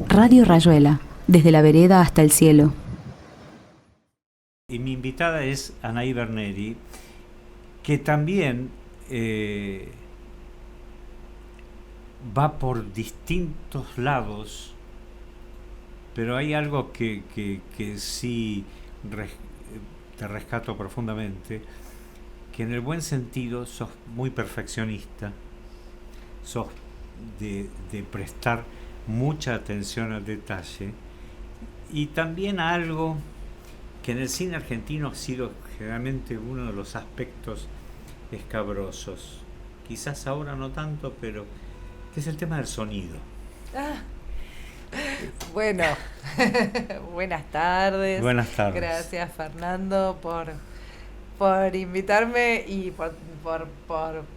Radio Rayuela, desde la vereda hasta el cielo. Y mi invitada es Anaí Berneri, que también va por distintos lados, pero hay algo que sí te rescato profundamente, que en el buen sentido sos muy perfeccionista, sos de prestar mucha atención al detalle, y también a algo que en el cine argentino ha sido generalmente uno de los aspectos escabrosos. Quizás ahora no tanto, pero que es el tema del sonido. Bueno, buenas tardes. Buenas tardes. Gracias, Fernando, por invitarme y por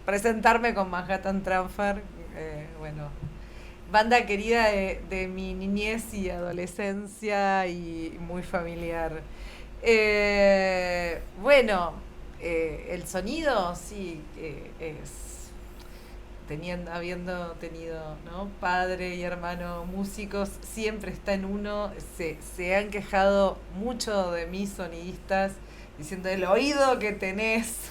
presentarme con Manhattan Transfer. Bueno, banda querida de mi niñez y adolescencia y muy familiar. Bueno, el sonido sí es... habiendo tenido, ¿no?, padre y hermano músicos, siempre está en uno. Se han quejado mucho de mis sonidistas diciendo el oído que tenés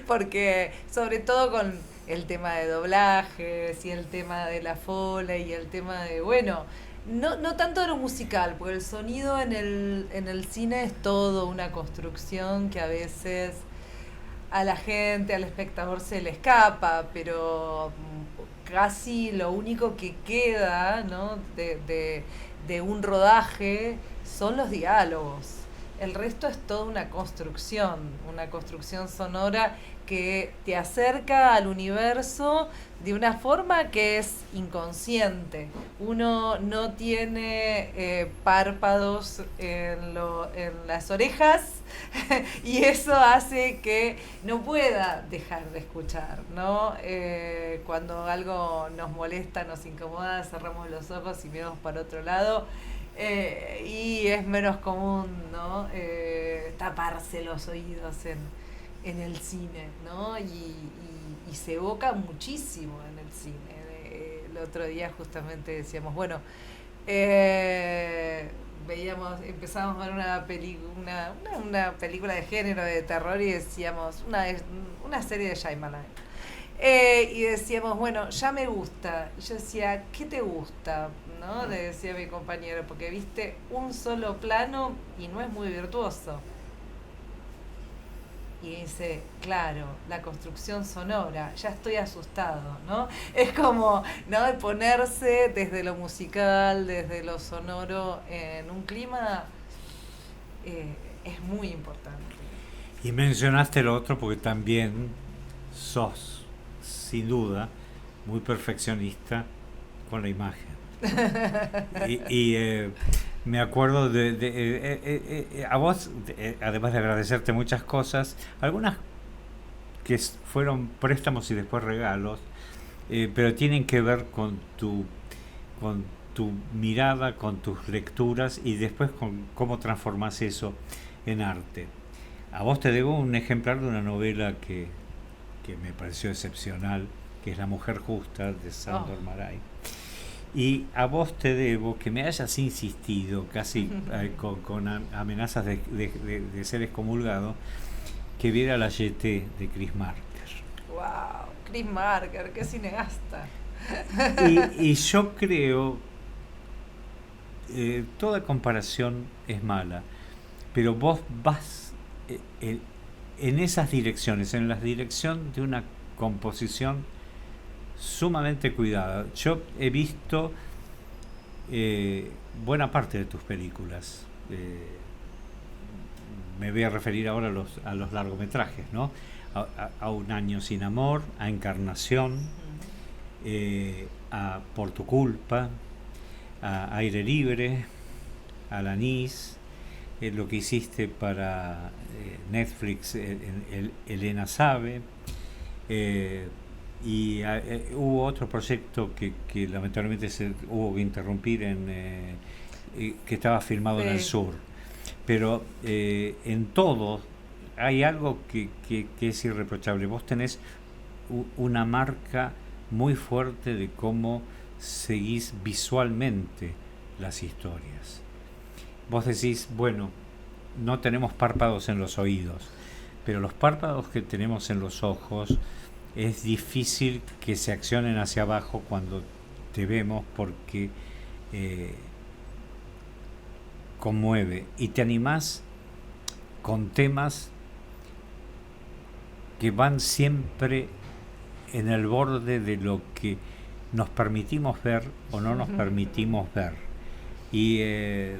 porque sobre todo con el tema de doblajes y el tema de la fola y el tema de, bueno, no tanto de lo musical, porque el sonido en el cine es todo una construcción que a veces a la gente, al espectador se le escapa, pero casi lo único que queda, ¿no?, de un rodaje son los diálogos. El resto es toda una construcción sonora que te acerca al universo de una forma que es inconsciente. Uno no tiene párpados en las orejas y eso hace que no pueda dejar de escuchar, ¿no? Cuando algo nos molesta, nos incomoda, cerramos los ojos y miramos para otro lado. Y es menos común, ¿no?, taparse los oídos en el cine, ¿no? Y se evoca muchísimo en el cine. El otro día justamente decíamos, bueno, empezamos a ver una película de género, de terror, y decíamos, una serie de Shyamalan. Y decíamos, bueno, ya me gusta. Y yo decía, ¿qué te gusta?, ¿no? Le decía a mi compañero, porque viste un solo plano y no es muy virtuoso. Y dice, claro, la construcción sonora, ya estoy asustado, ¿no? Es como, ¿no?, de ponerse desde lo musical, desde lo sonoro en un clima, es muy importante. Y mencionaste lo otro porque también sos, sin duda, muy perfeccionista con la imagen. y me acuerdo a vos, además de agradecerte muchas cosas, algunas que fueron préstamos y después regalos, pero tienen que ver con tu mirada, con tus lecturas y después con cómo transformás eso en arte. A vos te debo un ejemplar de una novela que me pareció excepcional, que es La mujer justa, de Sándor Márai. Y a vos te debo que me hayas insistido, casi con amenazas de ser excomulgado, que viera La Jetée de Chris Marker. ¡Wow! Chris Marker, qué cineasta. Y yo creo, toda comparación es mala, pero vos vas en esas direcciones, en la dirección de una composición sumamente cuidada. Yo he visto buena parte de tus películas. Me voy a referir ahora a los largometrajes, ¿no? A Un año sin amor, a Encarnación, a Por tu culpa, a Aire libre, a Alanis, lo que hiciste para Netflix, Elena sabe. Y hubo otro proyecto que lamentablemente hubo que interrumpir que estaba filmado en el sur, pero en todo hay algo que es irreprochable. Vos tenés una marca muy fuerte de cómo seguís visualmente las historias. Vos decís, bueno, no tenemos párpados en los oídos, pero los párpados que tenemos en los ojos es difícil que se accionen hacia abajo cuando te vemos, porque conmueve y te animás con temas que van siempre en el borde de lo que nos permitimos ver o no nos permitimos ver, y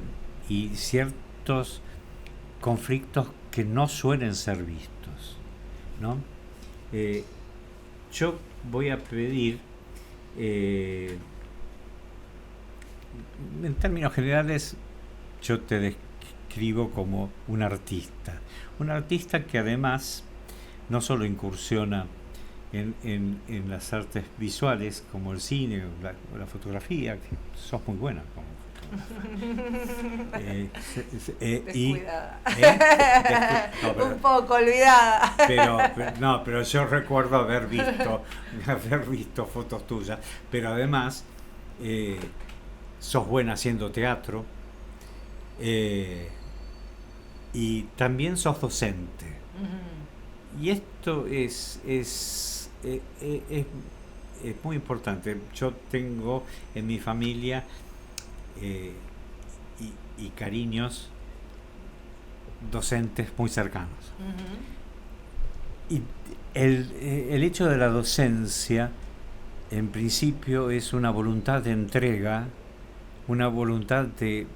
ciertos conflictos que no suelen ser vistos, ¿no? Yo voy a pedir, en términos generales, yo te describo como un artista que además no solo incursiona en las artes visuales como el cine o la fotografía, que sos muy buena como fotógrafa. Descuidada. No, un poco olvidada. Pero yo recuerdo haber visto fotos tuyas, pero además sos buena haciendo teatro, y también sos docente. Y esto es muy importante. Yo tengo en mi familia y cariños docentes muy cercanos. Y el hecho de la docencia, en principio, es una voluntad de entrega, una voluntad de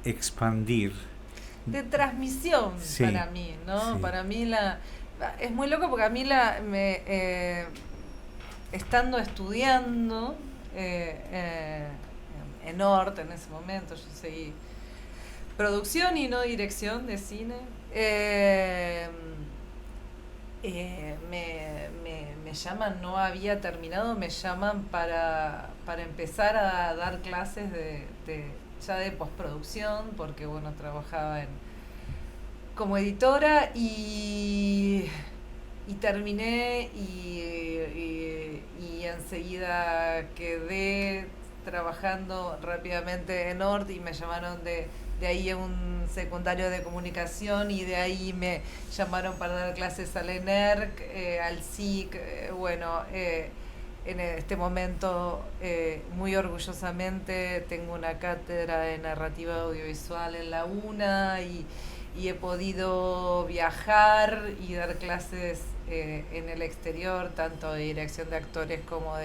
expandir, de transmisión, sí, para mí, ¿no? Sí. Para mí es muy loco, porque a mí estando estudiando en Ort en ese momento, yo seguí producción y no dirección de cine, me llaman, no había terminado, me llaman para empezar a dar clases ya de postproducción, porque bueno, trabajaba como editora, y terminé y enseguida quedé trabajando rápidamente en Ort, y me llamaron de ahí a un secundario de comunicación, y de ahí me llamaron para dar clases al ENERC, al SIC, en este momento, muy orgullosamente, tengo una cátedra de narrativa audiovisual en la UNA, y he podido viajar y dar clases en el exterior, tanto de dirección de actores como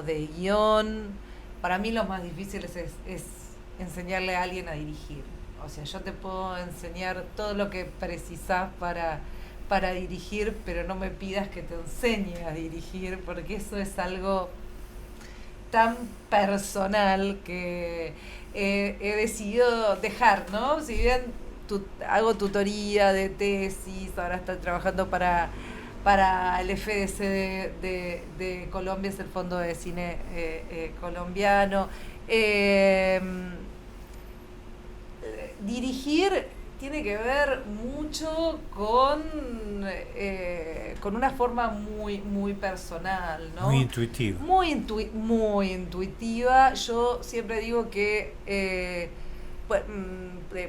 de guión. Para mí lo más difícil es enseñarle a alguien a dirigir. O sea, yo te puedo enseñar todo lo que precisás para dirigir, pero no me pidas que te enseñe a dirigir, porque eso es algo tan personal que he decidido dejar, ¿no? Si bien hago tutoría de tesis, ahora estoy trabajando para el FDC de Colombia, es el Fondo de Cine colombiano. Dirigir tiene que ver mucho con una forma muy, muy personal, ¿no? Muy intuitiva. Muy intuitiva. Yo siempre digo que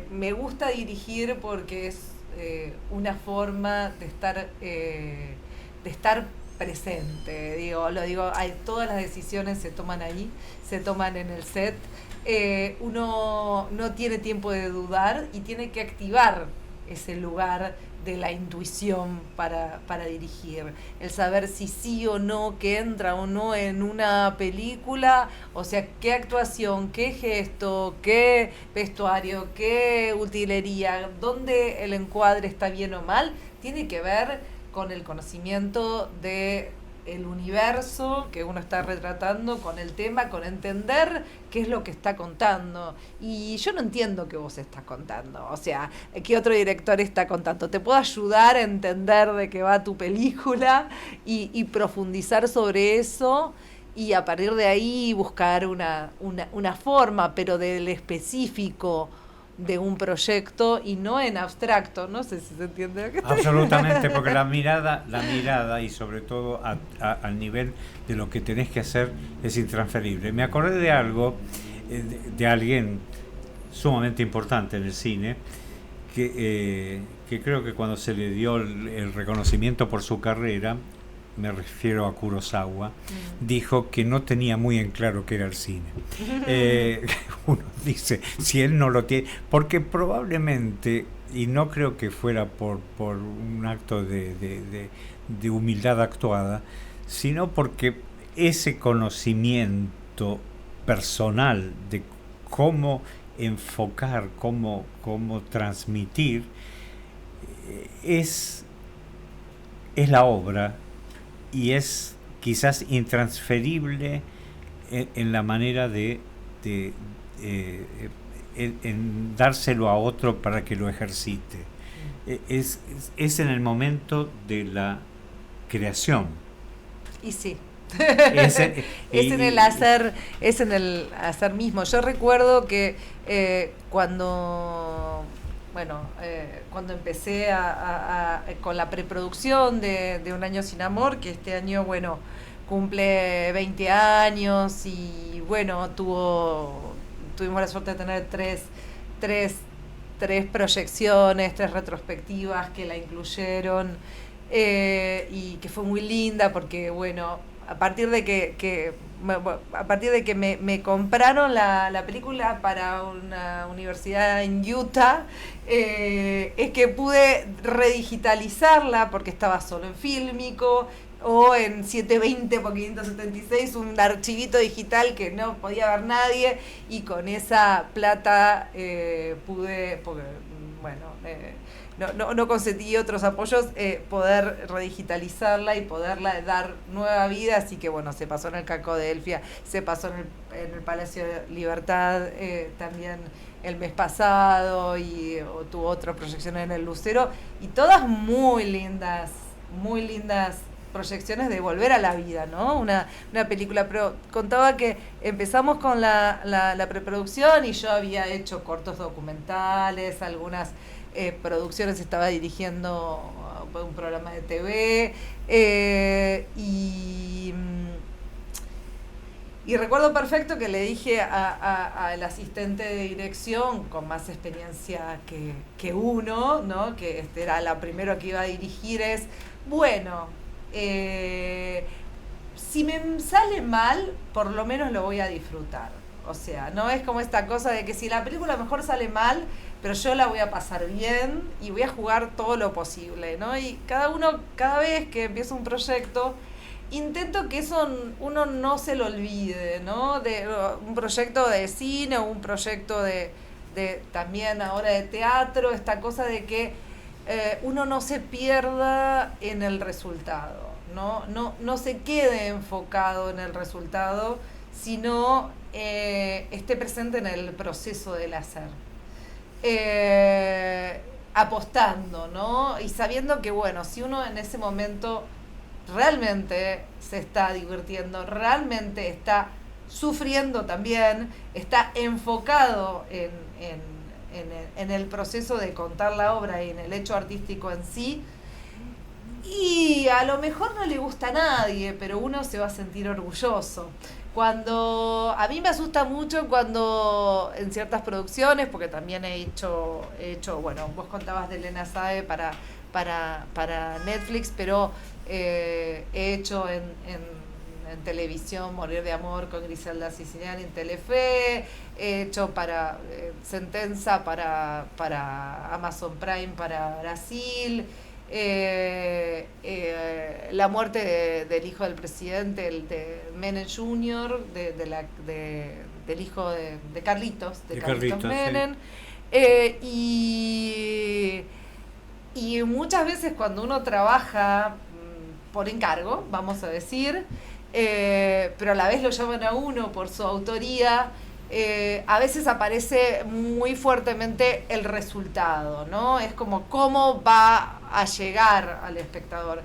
me gusta dirigir porque es una forma de estar presente. Todas las decisiones se toman ahí, se toman en el set. Uno no tiene tiempo de dudar y tiene que activar ese lugar de la intuición para dirigir, el saber si sí o no, que entra o no en una película, o sea, qué actuación, qué gesto, qué vestuario, qué utilería, dónde el encuadre está bien o mal, tiene que ver con el conocimiento de el universo que uno está retratando, con el tema, con entender qué es lo que está contando. Y yo no entiendo qué vos estás contando, o sea, qué otro director está contando. Te puedo ayudar a entender de qué va tu película y profundizar sobre eso, y a partir de ahí buscar una forma, pero del específico de un proyecto y no en abstracto. No sé si se entiende lo que estoy Absolutamente, porque la mirada y sobre todo al nivel de lo que tenés que hacer es intransferible. Me acordé de algo, de alguien sumamente importante en el cine, que creo que cuando se le dio el reconocimiento por su carrera, me refiero a Kurosawa, dijo que no tenía muy en claro qué era el cine. Uno dice, si él no lo tiene, porque probablemente, y no creo que fuera por un acto de humildad actuada, sino porque ese conocimiento personal de cómo enfocar, cómo transmitir, es la obra, y es quizás intransferible en la manera de en dárselo a otro para que lo ejercite. Es en el momento de la creación. Y sí. Es en el hacer mismo. Yo recuerdo que cuando empecé con la preproducción de Un Año Sin Amor, que este año, cumple 20 años y, tuvimos la suerte de tener tres proyecciones, 3 retrospectivas que la incluyeron, y que fue muy linda porque, a partir de que me compraron la película para una universidad en Utah, es que pude redigitalizarla porque estaba solo en fílmico o en 720 por 576, un archivito digital que no podía ver nadie, y con esa plata pude, porque no conseguí otros apoyos, poder redigitalizarla y poderla dar nueva vida. Así que se pasó en el Cacodelfia, se pasó en el Palacio de Libertad también el mes pasado, y tuvo otras proyecciones en el Lucero, y todas muy lindas proyecciones de volver a la vida, ¿no? Una película, pero contaba que empezamos con la preproducción, y yo había hecho cortos documentales, algunas producciones, estaba dirigiendo un programa de TV, y recuerdo perfecto que le dije al asistente de dirección, con más experiencia que uno, ¿no? Que era la primera que iba a dirigir, si me sale mal, por lo menos lo voy a disfrutar. O sea, no es como esta cosa de que si la película mejor sale mal, pero yo la voy a pasar bien y voy a jugar todo lo posible, ¿no? Y cada vez que empiezo un proyecto, intento que eso uno no se lo olvide, ¿no? De un proyecto de cine o un proyecto de también ahora de teatro, esta cosa de que uno no se pierda en el resultado, no se quede enfocado en el resultado, sino esté presente en el proceso del hacer. Apostando, ¿no? Y sabiendo que, si uno en ese momento realmente se está divirtiendo, realmente está sufriendo también, está enfocado en el proceso de contar la obra y en el hecho artístico en sí, y a lo mejor no le gusta a nadie, pero uno se va a sentir orgulloso. A mí me asusta mucho cuando en ciertas producciones, porque también he hecho, vos contabas de Elena Sae para Netflix, pero he hecho en televisión Morir de Amor con Griselda Siciliani en Telefe, he hecho para Sentenza para Amazon Prime para Brasil, La muerte del hijo del presidente, el de Menem Jr., del hijo de Carlitos, de Carlitos Menem. Sí. Y muchas veces cuando uno trabaja por encargo, vamos a decir, pero a la vez lo llaman a uno por su autoría, a veces aparece muy fuertemente el resultado, ¿no? Es como cómo va a llegar al espectador.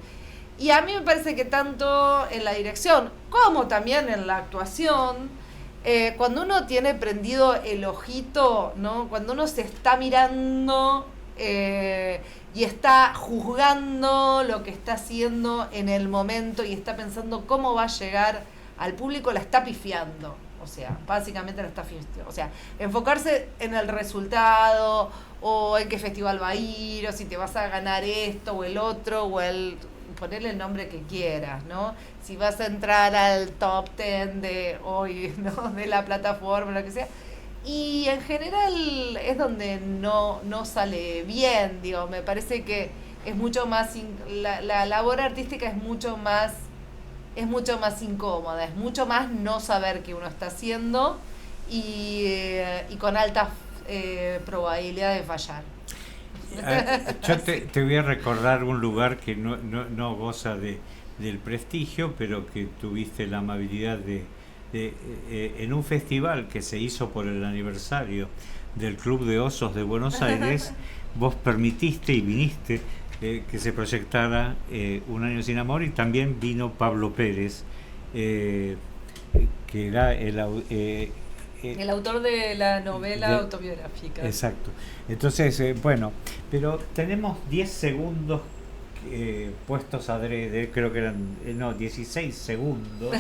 Y a mí me parece que tanto en la dirección como también en la actuación, Cuando uno tiene prendido el ojito, ¿no? Cuando uno se está mirando y está juzgando lo que está haciendo en el momento y está pensando cómo va a llegar al público, la está pifiando. O sea, básicamente la está pifiando. O sea, enfocarse en el resultado o en qué festival va a ir o si te vas a ganar esto o el otro o ponerle el nombre que quieras, ¿no? Si vas a entrar al top 10 de hoy, ¿no? De la plataforma, lo que sea. Y en general es donde no sale bien, digo, me parece que es mucho más, la labor artística es mucho más incómoda, es mucho más no saber qué uno está haciendo y con alta probabilidad de fallar. Yo te voy a recordar un lugar que no goza del prestigio, pero que tuviste la amabilidad de en un festival que se hizo por el aniversario del Club de Osos de Buenos Aires, vos permitiste y viniste que se proyectara Un año sin amor, y también vino Pablo Pérez, que era el autor de la novela autobiográfica. Exacto. Entonces, bueno, pero tenemos 10 segundos puestos adrede, creo que eran, 16 segundos,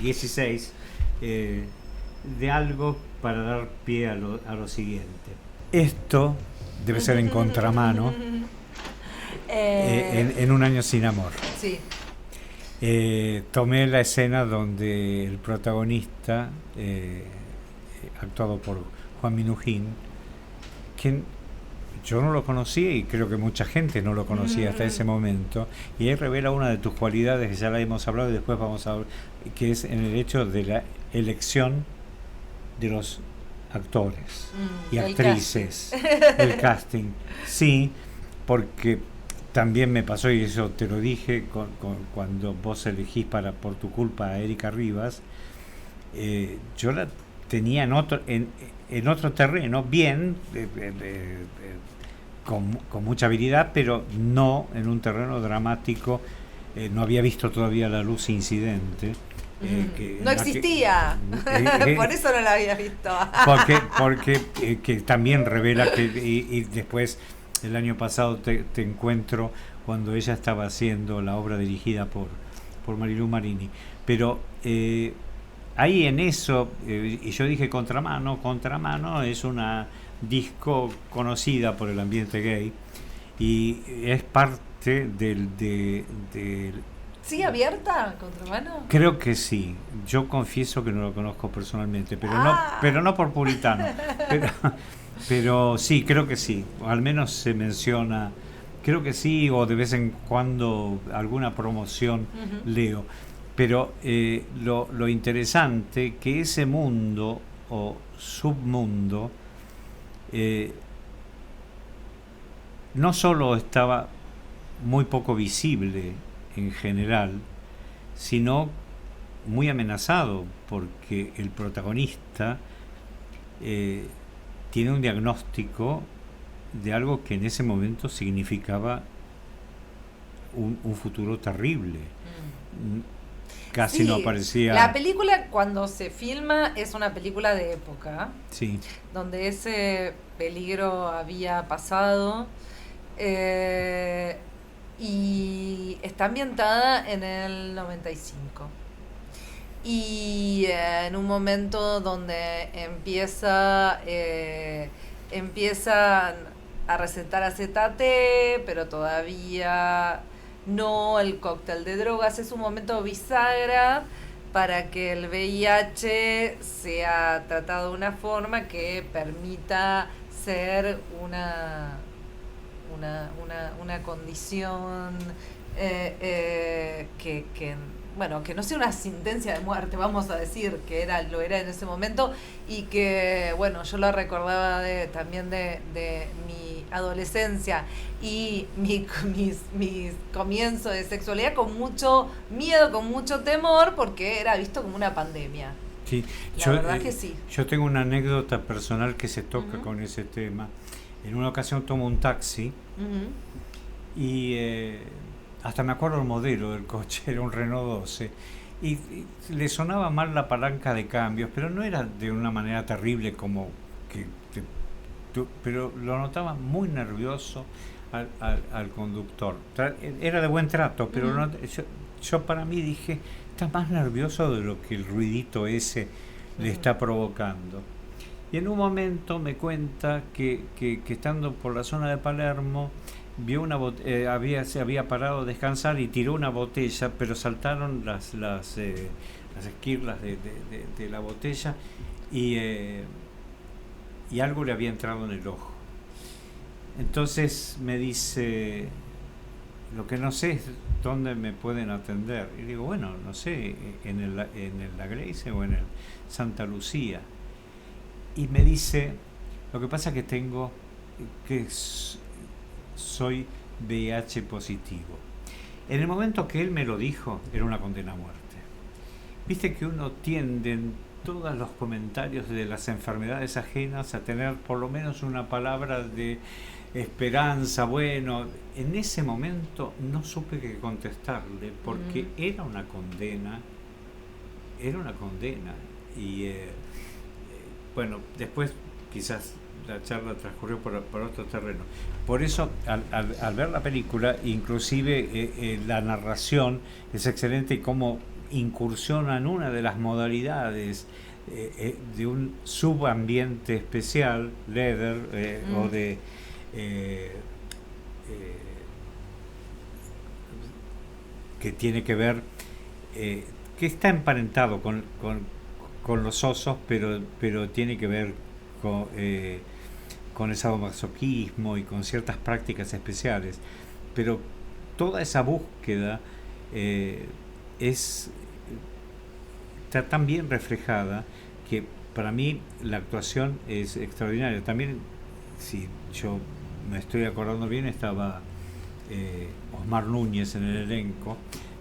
16, de algo para dar pie a lo siguiente. Esto debe ser en contramano, en Un año sin amor. Sí. Tomé la escena donde el protagonista, actuado por Juan Minujín, quien yo no lo conocía y creo que mucha gente no lo conocía hasta ese momento, y ahí revela una de tus cualidades, que ya la hemos hablado y después vamos a hablar, que es en el hecho de la elección de los actores y actrices, el casting. Sí, porque también me pasó, y eso te lo dije, cuando vos elegís por tu culpa a Erika Rivas, yo la tenía en otro terreno, bien, con mucha habilidad, pero no en un terreno dramático. No había visto todavía La luz incidente. No existía, por eso no la había visto. porque que también revela que, y después el año pasado te encuentro cuando ella estaba haciendo la obra dirigida por Marilu Marini. Pero ahí en eso, y yo dije Contramano es una disco conocida por el ambiente gay y es parte del ¿Sí abierta Contramano? Creo que sí. Yo confieso que no lo conozco personalmente, pero no por puritano. Pero sí, creo que sí. O al menos se menciona, creo que sí, o de vez en cuando alguna promoción leo. Pero lo interesante que ese mundo o submundo no solo estaba muy poco visible en general, sino muy amenazado, porque el protagonista tiene un diagnóstico de algo que en ese momento significaba un futuro terrible. Casi no aparecía. La película, cuando se filma, es una película de época, sí, donde ese peligro había pasado, y está ambientada en el 95. Y en un momento donde empiezan a recetar acetate, pero todavía no el cóctel de drogas. Es un momento bisagra para que el VIH sea tratado de una forma que permita ser una condición que no sea una sentencia de muerte, vamos a decir, que lo era en ese momento, y que, bueno, yo lo recordaba también de mi adolescencia y mis comienzos de sexualidad con mucho miedo, con mucho temor, porque era visto como una pandemia. Sí, la verdad que sí. Yo tengo una anécdota personal que se toca con ese tema. En una ocasión tomo un taxi y hasta me acuerdo el modelo del coche, era un Renault 12, y le sonaba mal la palanca de cambios, pero no era de una manera terrible como pero lo notaba muy nervioso al conductor. Era de buen trato, pero yo para mí dije, está más nervioso de lo que el ruidito ese le está provocando. Y en un momento me cuenta que estando por la zona de Palermo, vio se había parado a descansar y tiró una botella, pero saltaron las esquirlas de la botella y algo le había entrado en el ojo. Entonces me dice, lo que no sé es dónde me pueden atender. Y digo, bueno, no sé, en el La Grace o en el Santa Lucía. Y me dice, lo que pasa es que soy VIH positivo. En el momento que él me lo dijo, era una condena a muerte. Viste que uno tiende en todos los comentarios de las enfermedades ajenas a tener por lo menos una palabra de esperanza. Bueno, en ese momento no supe qué contestarle porque era una condena. Y bueno, después quizás la charla transcurrió por otro terreno. Por eso, al ver la película, inclusive la narración es excelente y cómo incursiona en una de las modalidades de un subambiente especial, leather, o de que tiene que ver, que está emparentado con los osos, pero tiene que ver con el sadomasoquismo y con ciertas prácticas especiales. Pero toda esa búsqueda está tan bien reflejada que para mí la actuación es extraordinaria. También, si yo me estoy acordando bien, estaba Osmar Núñez en el elenco,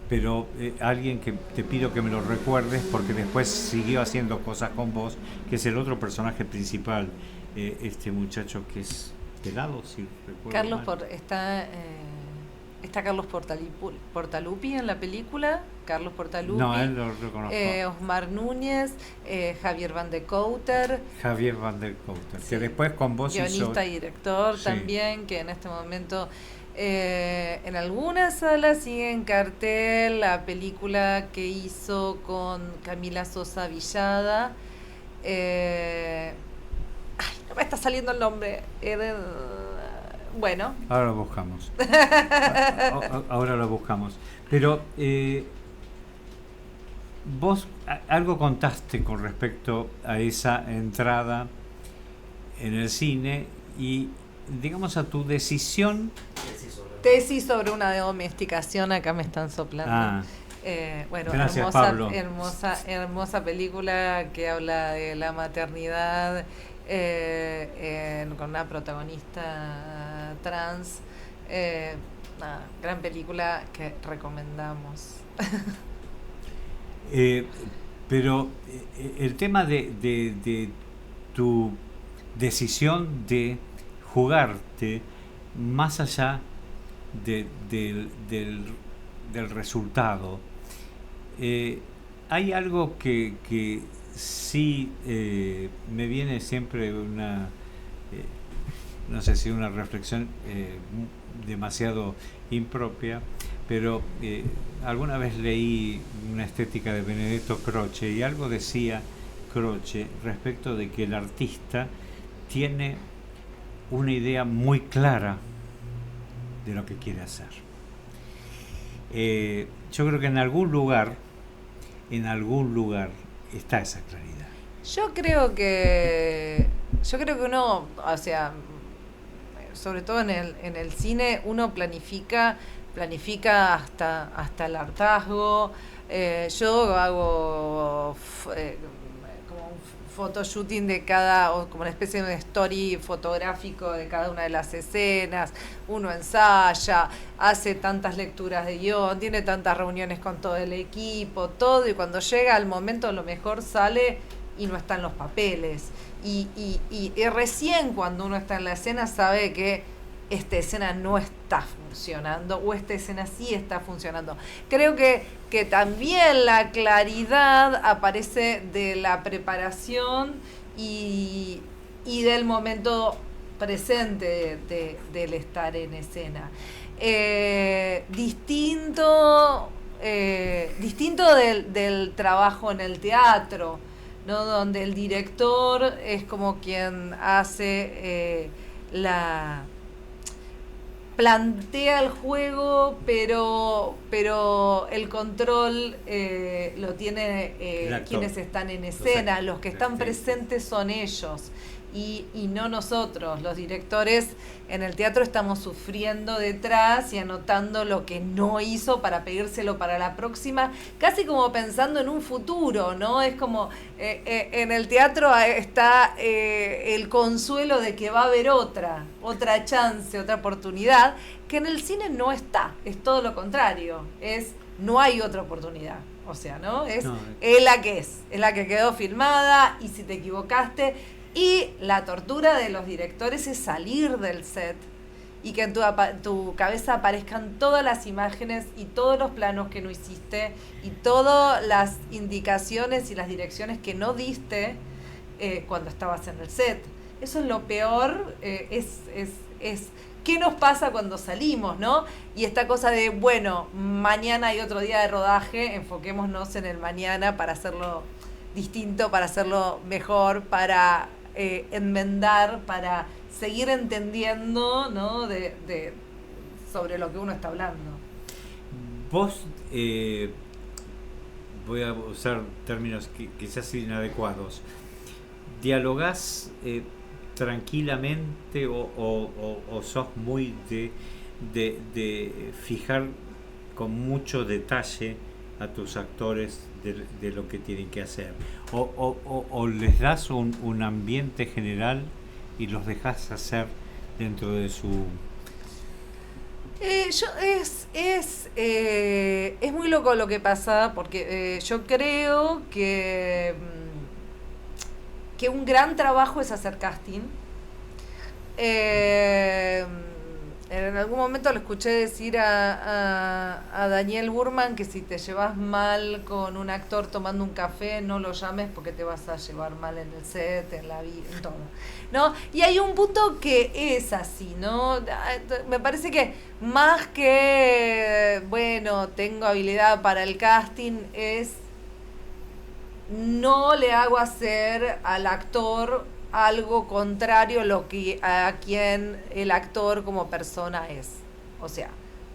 pero alguien que te pido que me lo recuerdes porque después siguió haciendo cosas con vos, que es el otro personaje principal, este muchacho que es pelado, si recuerdo mal. Está Carlos Portalupi en la película. Carlos Portalupi. No, él lo reconozco. Osmar Núñez, Javier Van de Couter. Sí. Que después con vos guionista y director también, que en este momento en algunas salas sigue en cartel la película que hizo con Camila Sosa Villada. No me está saliendo el nombre. Bueno. Ahora lo buscamos. Ahora lo buscamos. Pero vos algo contaste con respecto a esa entrada en el cine y, digamos, a tu decisión. Tesis sobre una domesticación, acá me están soplando. Bueno, gracias, Pablo. hermosa película que habla de la maternidad con una protagonista trans. Gran película que recomendamos. Pero el tema de tu decisión de jugarte más allá del resultado, hay algo que sí me viene siempre no sé si una reflexión demasiado impropia, pero alguna vez leí una estética de Benedetto Croce y algo decía Croce respecto de que el artista tiene una idea muy clara de lo que quiere hacer. Yo creo que en algún lugar está esa claridad. Yo creo que uno, o sea, sobre todo en el cine, uno planifica hasta el hartazgo. Yo hago como un photoshooting de o como una especie de story fotográfico de cada una de las escenas. Uno ensaya, hace tantas lecturas de guión, tiene tantas reuniones con todo el equipo, todo, y cuando llega el momento lo mejor sale y no están los papeles. Y recién cuando uno está en la escena sabe que esta escena no está funcionando o esta escena sí está funcionando. Creo que también la claridad aparece de la preparación y del momento presente del estar en escena. Distinto del trabajo en el teatro, ¿no? Donde el director es como quien hace plantea el juego, pero el control lo tiene quienes están en escena, los que están presentes son ellos. Y no nosotros, los directores en el teatro estamos sufriendo detrás y anotando lo que no hizo para pedírselo para la próxima, casi como pensando en un futuro, ¿no? Es como en el teatro está el consuelo de que va a haber otra chance, otra oportunidad, que en el cine no está, es todo lo contrario, no hay otra oportunidad. O sea, ¿no? Es la que es la que quedó filmada y si te equivocaste. Y la tortura de los directores es salir del set y que en tu cabeza aparezcan todas las imágenes y todos los planos que no hiciste y todas las indicaciones y las direcciones que no diste cuando estabas en el set. Eso es lo peor, es qué nos pasa cuando salimos, ¿no? Y esta cosa de, bueno, mañana hay otro día de rodaje, enfoquémonos en el mañana para hacerlo distinto, para hacerlo mejor, para enmendar, para seguir entendiendo, ¿no? sobre lo que uno está hablando. Vos, voy a usar términos quizás inadecuados, ¿dialogás tranquilamente o sos muy de fijar con mucho detalle a tus actores de lo que tienen que hacer? ¿O les das un ambiente general y los dejas hacer dentro de su...? Es muy loco lo que pasa, porque yo creo que un gran trabajo es hacer casting. En algún momento lo escuché decir a Daniel Burman que si te llevas mal con un actor tomando un café, no lo llames porque te vas a llevar mal en el set, en la vida, en todo, ¿no? Y hay un punto que es así, ¿no? Me parece que más que, bueno, tengo habilidad para el casting, es no le hago hacer al actor algo contrario a quien el actor como persona es. O sea,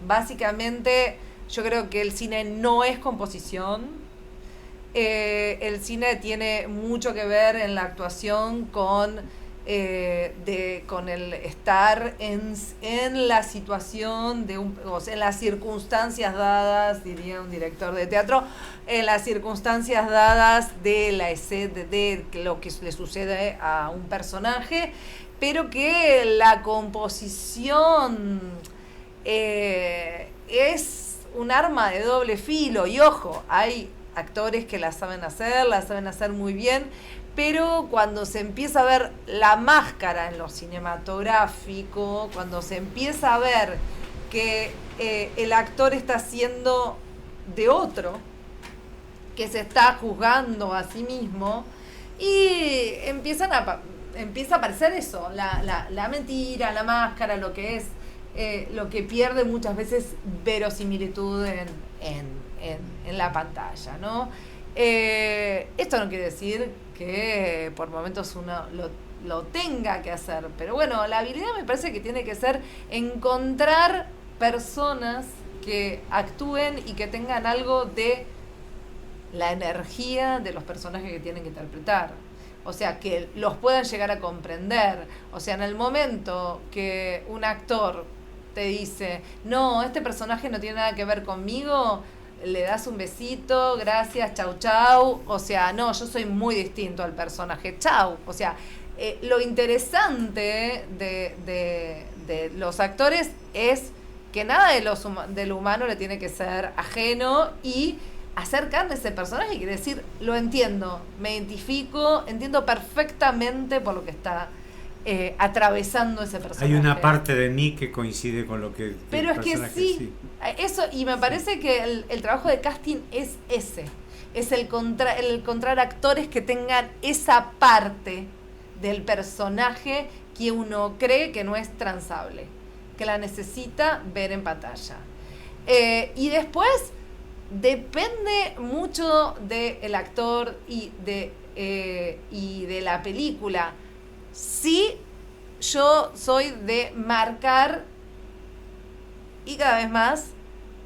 básicamente yo creo que el cine no es composición. El cine tiene mucho que ver en la actuación con el estar en la situación o sea, en las circunstancias dadas, diría un director de teatro, en las circunstancias dadas de la escena, de lo que le sucede a un personaje, pero que la composición es un arma de doble filo. Y ojo, hay actores que la saben hacer muy bien, pero cuando se empieza a ver la máscara en lo cinematográfico, cuando se empieza a ver que el actor está haciendo de otro, que se está juzgando a sí mismo, y empieza a aparecer eso, la mentira, la máscara, lo que es, lo que pierde muchas veces verosimilitud en la pantalla, ¿no? Esto no quiere decir que por momentos uno lo tenga que hacer, pero bueno, la habilidad me parece que tiene que ser encontrar personas que actúen y que tengan algo de la energía de los personajes que tienen que interpretar, o sea, que los puedan llegar a comprender. O sea, en el momento que un actor te dice, no, este personaje no tiene nada que ver conmigo, le das un besito, gracias, chau chau. O sea, no, yo soy muy distinto al personaje, chau. O sea, lo interesante de los actores es que nada de lo humano le tiene que ser ajeno y hacer carne a ese personaje, quiere decir, lo entiendo, me identifico, entiendo perfectamente por lo que está atravesando ese personaje. Hay una parte de mí que coincide con lo que... Pero es que sí, eso, y me parece que el trabajo de casting es ese. Es el encontrar actores que tengan esa parte del personaje que uno cree que no es transable, que la necesita ver en pantalla. Y después depende mucho del actor y de la película. Sí, yo soy de marcar, y cada vez más,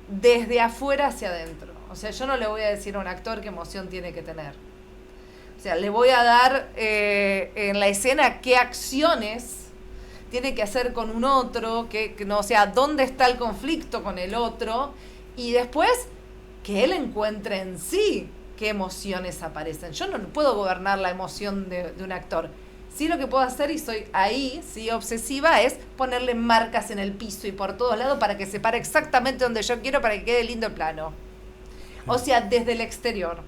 desde afuera hacia adentro. O sea, yo no le voy a decir a un actor qué emoción tiene que tener. O sea, le voy a dar en la escena qué acciones tiene que hacer con un otro, o sea, dónde está el conflicto con el otro, y después que él encuentre en sí qué emociones aparecen. Yo no puedo gobernar la emoción de un actor. Sí, lo que puedo hacer, y soy ahí, sí, obsesiva, es ponerle marcas en el piso y por todos lados para que se pare exactamente donde yo quiero para que quede lindo el plano. O sea, desde el exterior.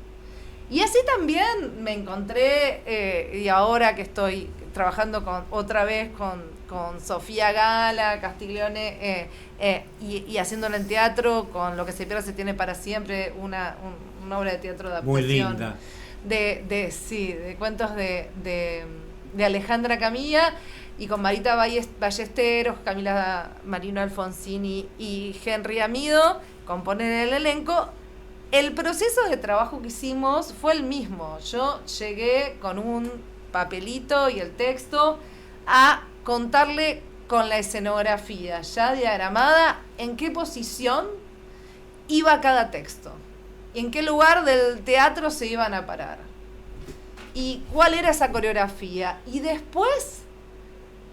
Y así también me encontré, y ahora que estoy trabajando otra vez con Sofía Gala, Castiglione, y haciéndolo en teatro, con Lo que se pierde se tiene para siempre, una obra de teatro de adaptación. Muy linda. De cuentos de Alejandra Camilla, y con Marita Ballesteros, Camila Marino Alfonsini y Henry Amido, componen el elenco. El proceso de trabajo que hicimos fue el mismo. Yo llegué con un papelito y el texto a contarle con la escenografía ya diagramada en qué posición iba cada texto y en qué lugar del teatro se iban a parar y cuál era esa coreografía. Y después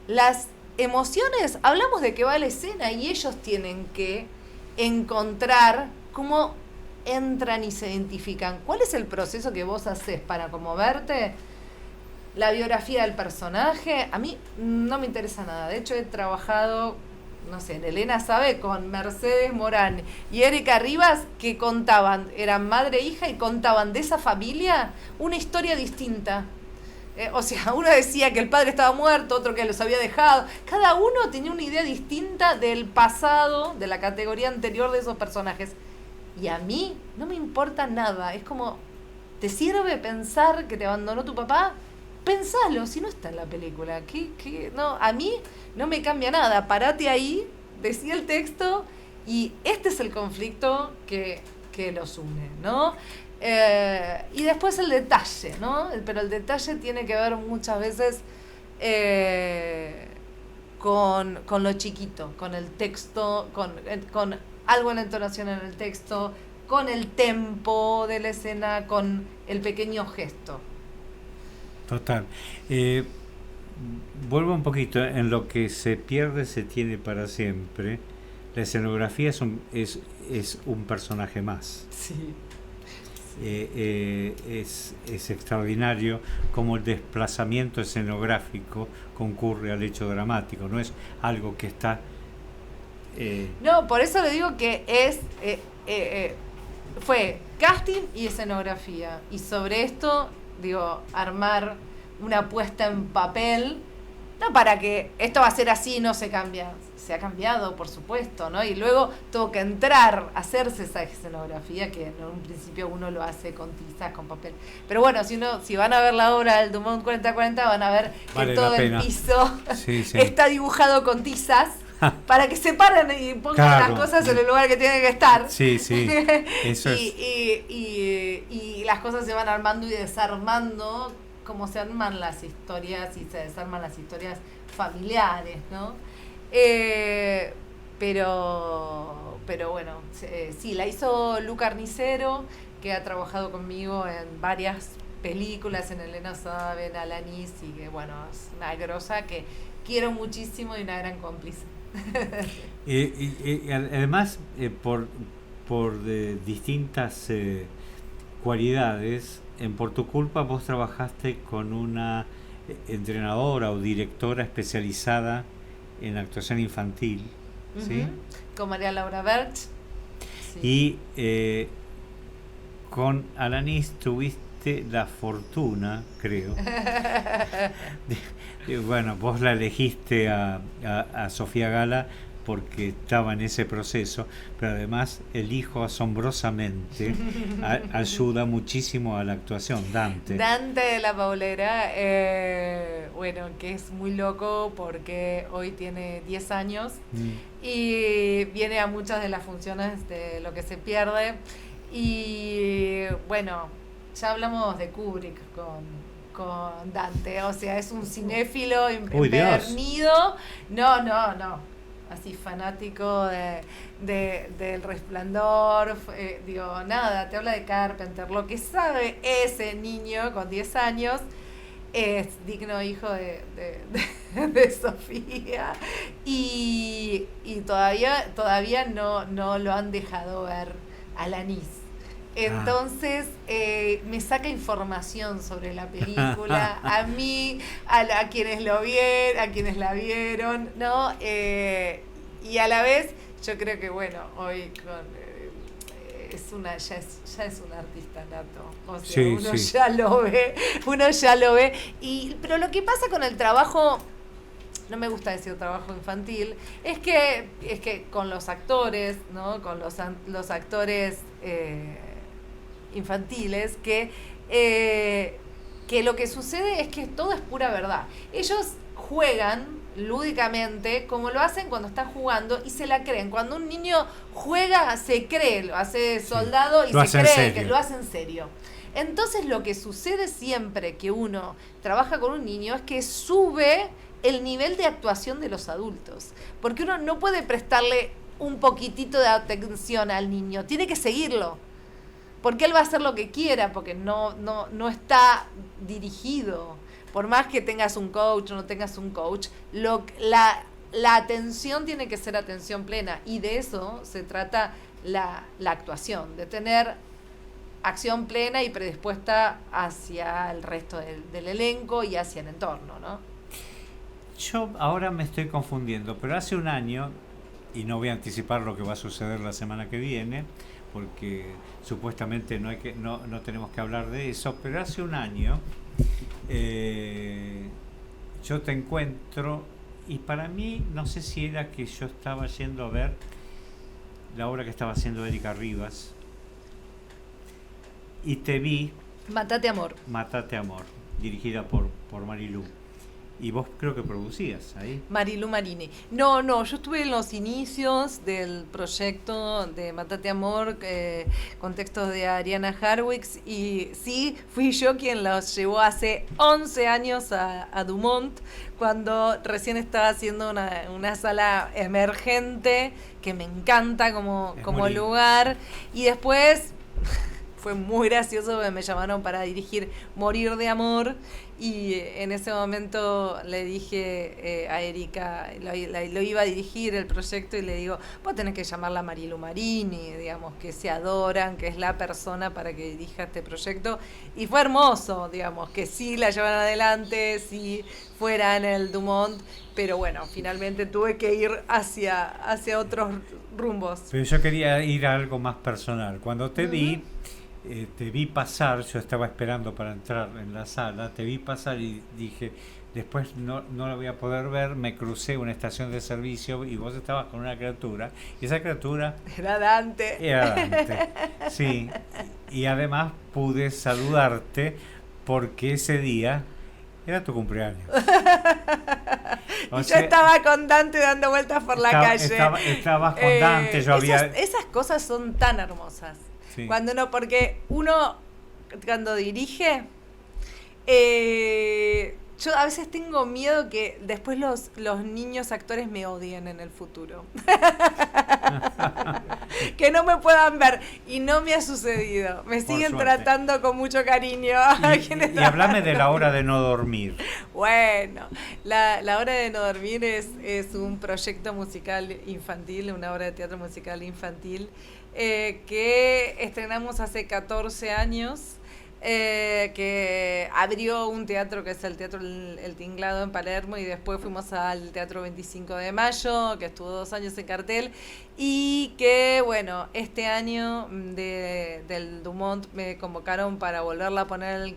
las emociones, hablamos de que va la escena y ellos tienen que encontrar cómo entran y se identifican. ¿Cuál es el proceso que vos haces para conmoverte? La biografía del personaje, a mí no me interesa nada. De hecho, he trabajado, no sé, Elena sabe, con Mercedes Morán y Erika Rivas, que contaban, eran madre e hija, y contaban de esa familia una historia distinta. O sea, uno decía que el padre estaba muerto, otro que los había dejado. Cada uno tenía una idea distinta del pasado, de la categoría anterior de esos personajes. Y a mí no me importa nada. Es como, ¿te sirve pensar que te abandonó tu papá? Pensalo, si no está en la película. No, a mí no me cambia nada. Parate ahí, decí el texto, y este es el conflicto que los une, ¿no? Y después el detalle, ¿no? Pero el detalle tiene que ver muchas veces con lo chiquito, con el texto, con algo en la entonación en el texto, con el tempo de la escena, con el pequeño gesto. Total. Vuelvo un poquito, en Lo que se pierde se tiene para siempre. La escenografía es un personaje más. Sí. Es extraordinario cómo el desplazamiento escenográfico concurre al hecho dramático, no es algo que está... No, por eso le digo que fue casting y escenografía, y sobre esto, digo, armar una puesta en papel, no para que esto va a ser así, no se cambia, se ha cambiado, por supuesto, ¿no? Y luego tuvo que entrar a hacerse esa escenografía, que en un principio uno lo hace con tizas, con papel. Pero bueno, si van a ver la obra del Dumont 4040, van a ver que todo el piso está dibujado con tizas, para que se paren y pongan las cosas en el lugar que tienen que estar. Sí, eso es. Y las cosas se van armando y desarmando, como se arman las historias y se desarman las historias familiares, ¿no? Pero bueno, sí, la hizo Lu Carnicero, que ha trabajado conmigo en varias películas, en Elena Sabe, en Alanis, y que bueno, es una grosa que quiero muchísimo y una gran cómplice. Y además, por distintas cualidades, Por tu culpa vos trabajaste con una entrenadora o directora especializada en actuación infantil, ¿sí? Con María Laura Berch. Sí. Y con Alanis tuviste tuviste la fortuna, creo. Bueno, vos la elegiste a Sofía Gala porque estaba en ese proceso, pero además el hijo asombrosamente ayuda muchísimo a la actuación, Dante. Dante de la Paulera, bueno, que es muy loco porque hoy tiene 10 años y viene a muchas de las funciones de Lo que se pierde. Y bueno, ya hablamos de Kubrick con Dante, o sea, es un cinéfilo empedernido. No. Así fanático del Resplandor, digo, nada, te habla de Carpenter. Lo que sabe ese niño con 10 años es digno hijo de Sofía y todavía no lo han dejado ver a Lanis. Entonces me saca información sobre la película, a mí, a quienes a quienes la vieron, ¿no? Y a la vez yo creo que bueno, hoy ya es un artista nato, o sea, sí, uno sí. uno ya lo ve, pero lo que pasa con el trabajo, no me gusta decir trabajo infantil, es que con los actores, ¿no? Con los actores infantiles, que lo que sucede es que todo es pura verdad. Ellos juegan lúdicamente como lo hacen cuando están jugando y se la creen. Cuando un niño juega, se cree, lo hace soldado y se cree que lo hace en serio. Entonces lo que sucede siempre que uno trabaja con un niño es que sube el nivel de actuación de los adultos, porque uno no puede prestarle un poquitito de atención al niño, tiene que seguirlo, porque él va a hacer lo que quiera, porque no está dirigido. Por más que tengas un coach o no tengas un coach, la atención tiene que ser atención plena, y de eso se trata la actuación, de tener acción plena y predispuesta hacia el resto del elenco y hacia el entorno, ¿no? Yo ahora me estoy confundiendo, pero hace un año, y no voy a anticipar lo que va a suceder la semana que viene, porque supuestamente no tenemos que hablar de eso, pero hace un año yo te encuentro, y para mí, no sé si era que yo estaba yendo a ver la obra que estaba haciendo Erika Rivas, y te vi Mátate Amor, dirigida por Marilú. Y vos creo que producías ahí. Marilu Marini. No, yo estuve en los inicios del proyecto de Mátate Amor, con textos de Ariana Harwicz, y sí, fui yo quien los llevó hace 11 años a Dumont, cuando recién estaba haciendo una sala emergente, que me encanta como lugar, y después fue muy gracioso porque me llamaron para dirigir Morir de Amor, y en ese momento le dije a Erika, lo iba a dirigir el proyecto, y le digo, vos tenés que llamarla Marilu Marini, digamos, que se adoran, que es la persona para que dirija este proyecto, y fue hermoso, digamos, que sí la llevan adelante, sí fuera en el Dumont, pero bueno, finalmente tuve que ir hacia otros rumbos. Pero yo quería ir a algo más personal. Cuando te vi pasar, yo estaba esperando para entrar en la sala, te vi pasar y dije, después no la voy a poder ver, me crucé una estación de servicio y vos estabas con una criatura, y esa criatura Era Dante, sí, y además pude saludarte porque ese día era tu cumpleaños. Y yo estaba con Dante dando vueltas por la calle. Estabas con Dante, esas cosas son tan hermosas. Sí. Porque uno, cuando dirige, yo a veces tengo miedo que después los niños actores me odien en el futuro. Que no me puedan ver. Y no me ha sucedido. Me siguen tratando con mucho cariño. Y hablame de La hora de no dormir. Bueno, la hora de no dormir es un proyecto musical infantil, una obra de teatro musical infantil, que estrenamos hace 14 años. que abrió un teatro que es el Teatro El Tinglado en Palermo, y después fuimos al Teatro 25 de Mayo, que estuvo 2 años en cartel, y que, bueno, este año del Dumont me convocaron para volverla a poner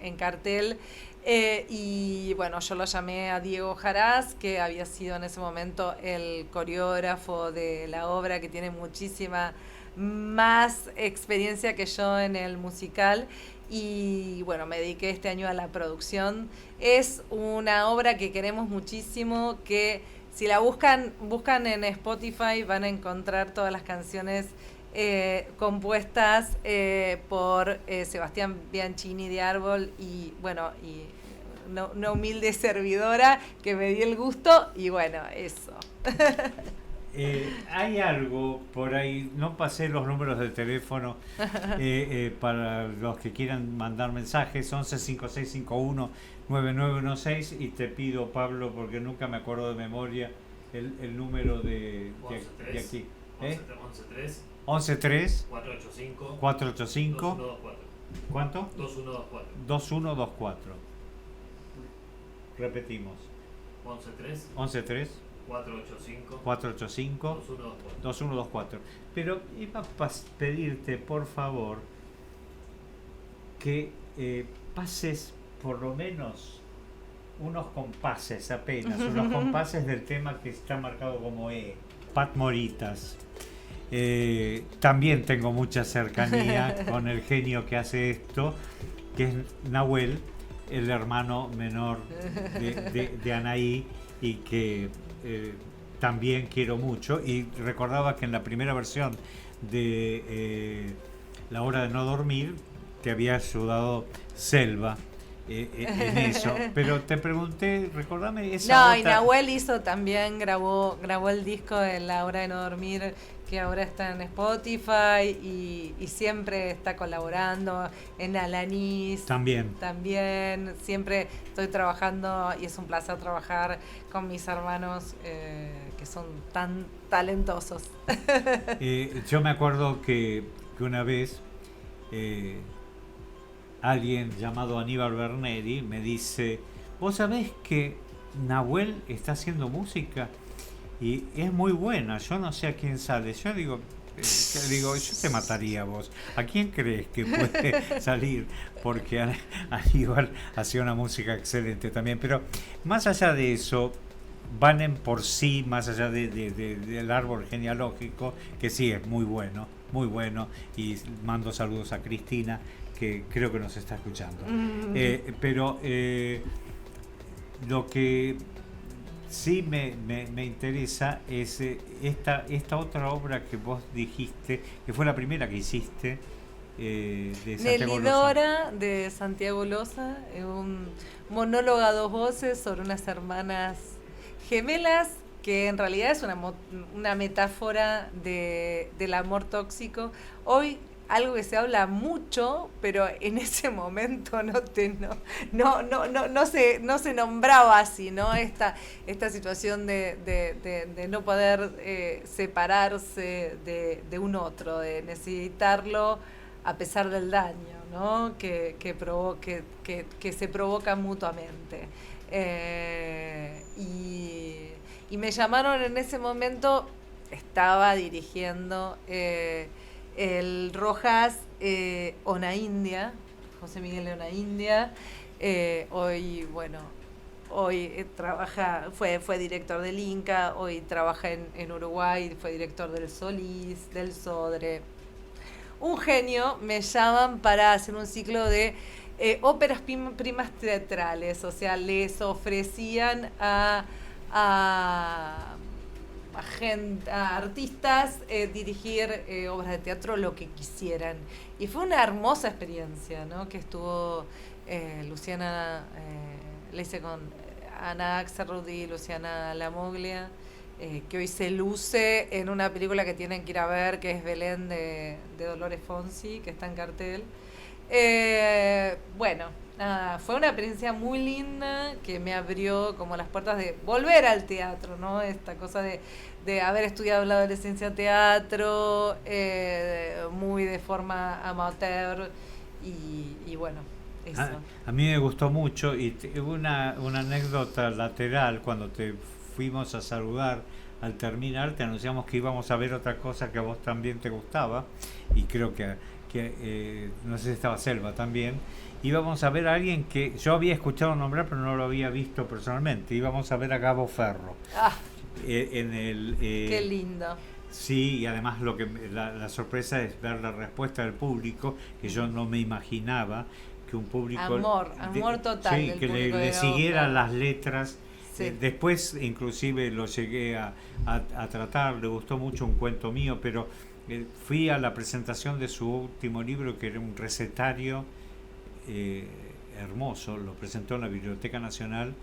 en cartel. Y bueno, yo lo llamé a Diego Jarás, que había sido en ese momento el coreógrafo de la obra, que tiene muchísima más experiencia que yo en el musical, y bueno, me dediqué este año a la producción. Es una obra que queremos muchísimo, que si la buscan en Spotify van a encontrar todas las canciones compuestas por Sebastián Bianchini de Árbol, y bueno, y una humilde servidora que me di el gusto, y bueno, eso. Hay algo por ahí, no pasé los números del teléfono para los que quieran mandar mensajes, 1156519916, y te pido, Pablo, porque nunca me acuerdo de memoria el número de aquí. 113 485 ¿cuánto? 2124. Repetimos. 113 485 2124. Pero iba a pedirte, por favor, que pases por lo menos unos compases apenas, unos compases del tema que está marcado como E, Pat Moritas. También tengo mucha cercanía con el genio que hace esto, que es Nahuel, el hermano menor de Anaí, y que también quiero mucho. Y recordaba que en la primera versión de La Hora de No Dormir te había ayudado Selva en eso, pero te pregunté, recordame esa No, y Nahuel también grabó el disco de La Hora de No Dormir, que ahora está en Spotify, y siempre está colaborando en Alanis. También Siempre estoy trabajando, y es un placer trabajar con mis hermanos que son tan talentosos. Yo me acuerdo que una vez alguien llamado Aníbal Berneri me dice: ¿vos sabés que Nahuel está haciendo música y es muy buena? Yo no sé a quién sale. Yo digo, yo te mataría, vos. ¿A quién crees que puede salir? Porque Aníbal hacía una música excelente también. Pero más allá de eso, van en por sí, más allá del árbol genealógico, que sí es muy bueno, y mando saludos a Cristina, que creo que nos está escuchando. Pero lo que sí me interesa es esta otra obra que vos dijiste, que fue la primera que hiciste, de Santiago Nelidora, de Santiago Loza, un monólogo a 2 voces sobre unas hermanas gemelas, que en realidad es una metáfora del amor tóxico. Hoy algo que se habla mucho, pero en ese momento no se nombraba así, ¿no? Esta situación de no poder separarse de un otro, de necesitarlo a pesar del daño, ¿no? que se provoca mutuamente. Y me llamaron en ese momento, estaba dirigiendo el Rojas Onaindia, José Miguel Onaindia. Hoy trabaja, fue director del Inca, hoy trabaja en Uruguay, fue director del Solís, del Sodre. Un genio. Me llaman para hacer un ciclo de óperas primas teatrales, o sea, les ofrecían a artistas dirigir obras de teatro, lo que quisieran, y fue una hermosa experiencia, ¿no? Que estuvo Luciana, le hice con Ana Axelrod y Luciana Lamoglia, que hoy se luce en una película que tienen que ir a ver, que es Belén de Dolores Fonsi, que está en cartel. Bueno, nada, fue una experiencia muy linda que me abrió como las puertas de volver al teatro, ¿no? Esta cosa de haber estudiado la adolescencia teatro, muy de forma amateur, y bueno, eso. A mí me gustó mucho y hubo una anécdota lateral cuando te fuimos a saludar al terminar, te anunciamos que íbamos a ver otra cosa que a vos también te gustaba y creo que no sé si estaba Selva también. Íbamos a ver a alguien que yo había escuchado nombrar pero no lo había visto personalmente. Íbamos a ver a Gabo Ferro. Ah, En el, qué lindo. sí, y además la sorpresa es ver la respuesta del público, que yo no me imaginaba que un público... Amor total. Sí, del que público de le Gabo siguiera Ferro. las letras. Sí. Después inclusive lo llegué a tratar, le gustó mucho un cuento mío, pero fui a la presentación de su último libro, que era un recetario hermoso, lo presentó en la Biblioteca Nacional,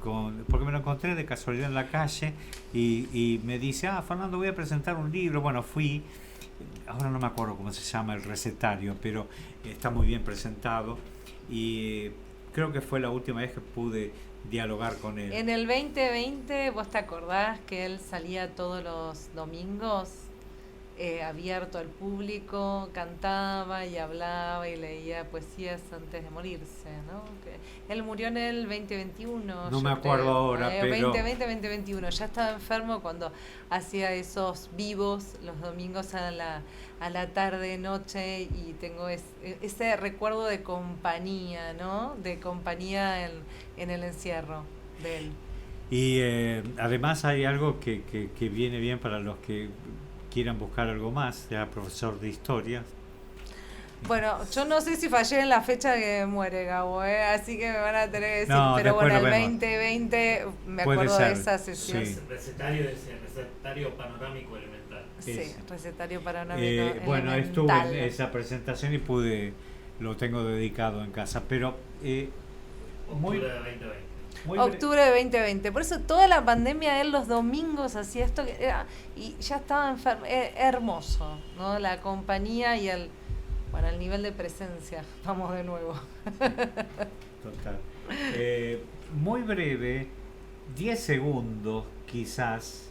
porque me lo encontré de casualidad en la calle y me dice, Fernando, voy a presentar un libro. Bueno, fui, ahora no me acuerdo cómo se llama el recetario, pero está muy bien presentado y creo que fue la última vez que pude dialogar con él. En el 2020, ¿vos te acordás que él salía todos los domingos abierto al público, cantaba y hablaba y leía poesías antes de morirse, ¿no? Que él murió en el 2021. No me acuerdo ahora, pero... 2021. Ya estaba enfermo cuando hacía esos vivos los domingos a la tarde, noche, y tengo ese recuerdo de compañía, ¿no? De compañía en el encierro de él. Y además hay algo que viene bien para los que quieran buscar algo más, ya profesor de historia. Bueno, yo no sé si fallé en la fecha que muere Gabo, así que me van a tener que decir, No, pero bueno, el lo vemos. 2020 me Puede acuerdo ser, de esa sesión. sí. Recetario panorámico elemental. Sí, recetario panorámico bueno, elemental. estuve en esa presentación y lo tengo dedicado en casa, pero Octubre de 2020. Octubre de 2020. Por eso toda la pandemia él los domingos hacía esto y ya estaba enfermo. Hermoso, ¿no? La compañía y el nivel de presencia. Vamos de nuevo. Total. Muy breve, 10 segundos quizás,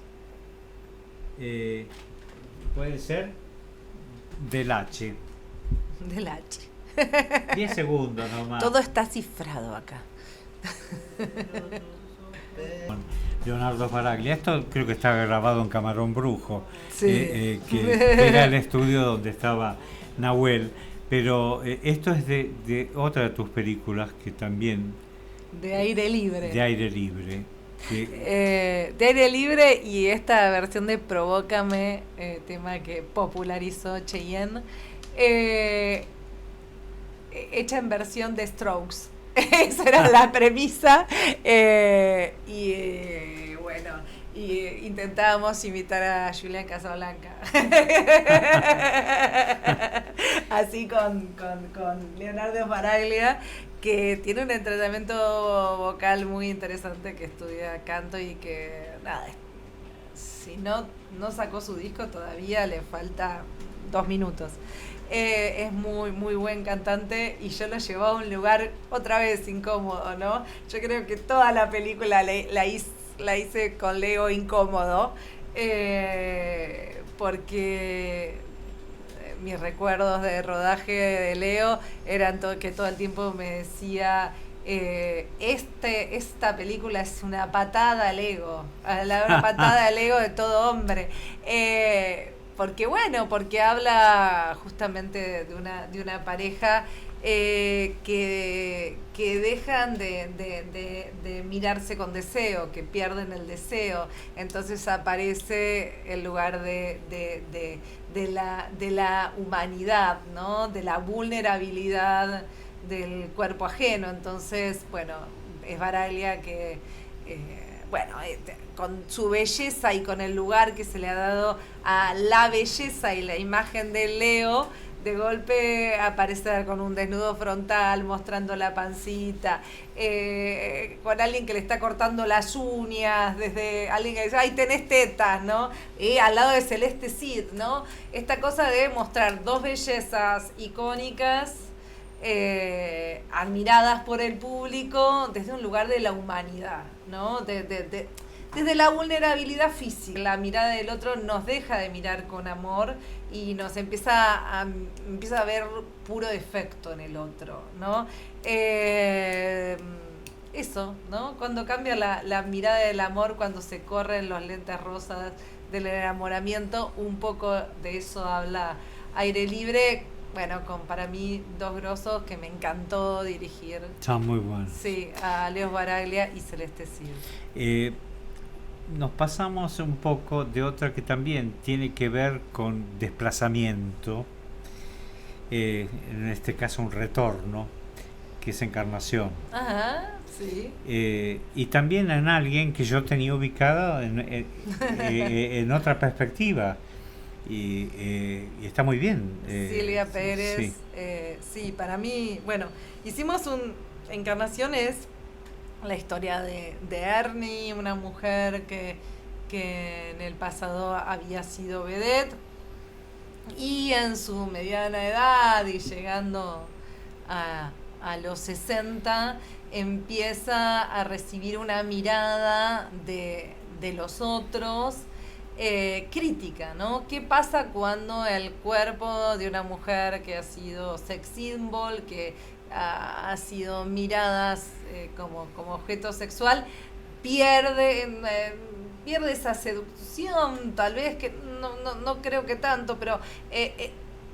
puede ser, del H. Del H. 10 segundos nomás. Todo está cifrado acá. Leonardo Baraglia. Esto creo que está grabado en Camarón Brujo, Sí. que era el estudio donde estaba Nahuel, pero esto es de otra de tus películas que también... De aire libre. De aire libre. De aire libre y esta versión de Provócame, tema que popularizó Cheyenne, hecha en versión de Strokes. Esa era la premisa y intentábamos imitar a Julián Casablanca. Así con Leonardo Baraglia, que tiene un entrenamiento vocal muy interesante, que estudia canto y que nada, si no sacó su disco todavía le falta 2 minutos. Es muy muy buen cantante y yo lo llevo a un lugar otra vez incómodo, ¿no? Yo creo que toda la película la hice con Leo incómodo, porque mis recuerdos de rodaje de Leo eran que todo el tiempo me decía, esta película es una patada al ego, una patada al ego de todo hombre. Porque habla justamente de una pareja que dejan de mirarse con deseo, que pierden el deseo. Entonces aparece el lugar de la humanidad, ¿no? De la vulnerabilidad del cuerpo ajeno. Entonces, es Baraglia que... con su belleza y con el lugar que se le ha dado a la belleza y la imagen de Leo, de golpe aparecer con un desnudo frontal, mostrando la pancita, con alguien que le está cortando las uñas, desde alguien que dice, ¡ay, tenés tetas!, ¿no? Y al lado de Celeste Cid, ¿no? Esta cosa de mostrar dos bellezas icónicas, admiradas por el público desde un lugar de la humanidad, ¿no? desde la vulnerabilidad física. La mirada del otro nos deja de mirar con amor y nos empieza a ver puro defecto en el otro, ¿no? Eso, ¿no? Cuando cambia la mirada del amor, cuando se corren los lentes rosas del enamoramiento, un poco de eso habla Aire Libre. Bueno, para mí 2 grosos que me encantó dirigir. Está muy bueno. Sí, a Leo Baraglia y Celeste Cid. Nos pasamos un poco de otra que también tiene que ver con desplazamiento, en este caso un retorno, que es Encarnación. Ajá, sí. Y también en alguien que yo tenía ubicado en otra perspectiva. Y está muy bien. Silvia Pérez. Sí. Sí, para mí, bueno, hicimos Encarnación es la historia de Ernie, una mujer que en el pasado había sido vedette y en su mediana edad y llegando a los 60 empieza a recibir una mirada de los otros crítica, ¿no? ¿Qué pasa cuando el cuerpo de una mujer que ha sido sex symbol, que ha sido miradas como objeto sexual, pierde esa seducción? Tal vez, que no creo que tanto, pero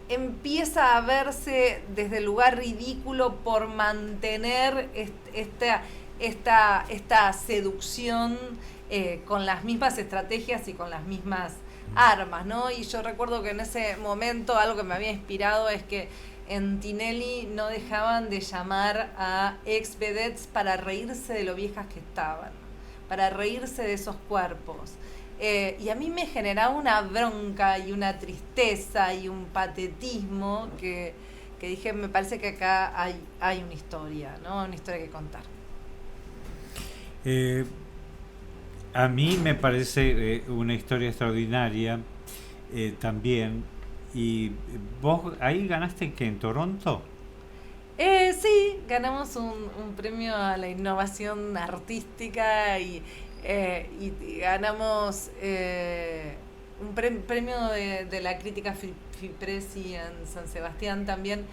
empieza a verse desde el lugar ridículo por mantener esta seducción con las mismas estrategias y con las mismas armas, ¿no? Y yo recuerdo que en ese momento algo que me había inspirado es que en Tinelli no dejaban de llamar a ex vedettes para reírse de lo viejas que estaban, para reírse de esos cuerpos. Y a mí me generaba una bronca y una tristeza y un patetismo que dije, me parece que acá hay una historia, ¿no? Una historia que contar. A mí me parece una historia extraordinaria también. ¿Y vos ahí ganaste qué, en Toronto? Sí, ganamos un premio a la innovación artística y ganamos un premio de la crítica Fipresi en San Sebastián también.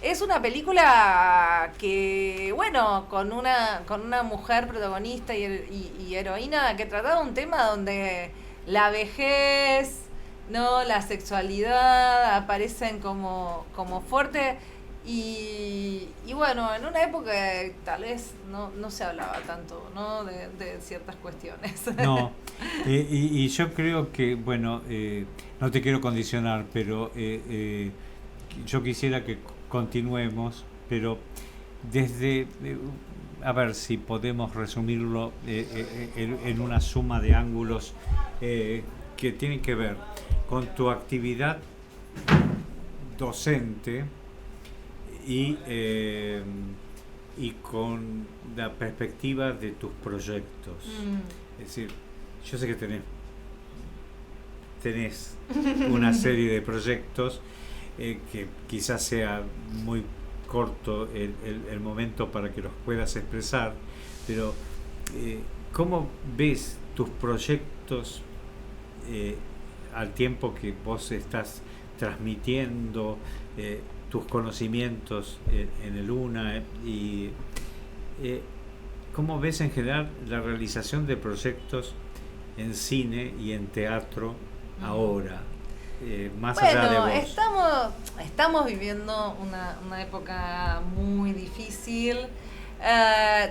Es una película que, bueno, con una mujer protagonista y heroína que trataba un tema donde la vejez, ¿no?, la sexualidad aparecen como fuerte y bueno, en una época tal vez no se hablaba tanto, ¿no?, de ciertas cuestiones. No, y yo creo que, bueno, no te quiero condicionar, pero yo quisiera que continuemos, pero desde, a ver si podemos resumirlo en una suma de ángulos que tienen que ver con tu actividad docente y con la perspectiva de tus proyectos. Es decir, yo sé que tenés una serie de proyectos que quizás sea muy corto el momento para que los puedas expresar, pero ¿cómo ves tus proyectos al tiempo que vos estás transmitiendo tus conocimientos en el UNA y cómo ves en general la realización de proyectos en cine y en teatro ahora? Más allá de vos. Estamos viviendo una época muy difícil,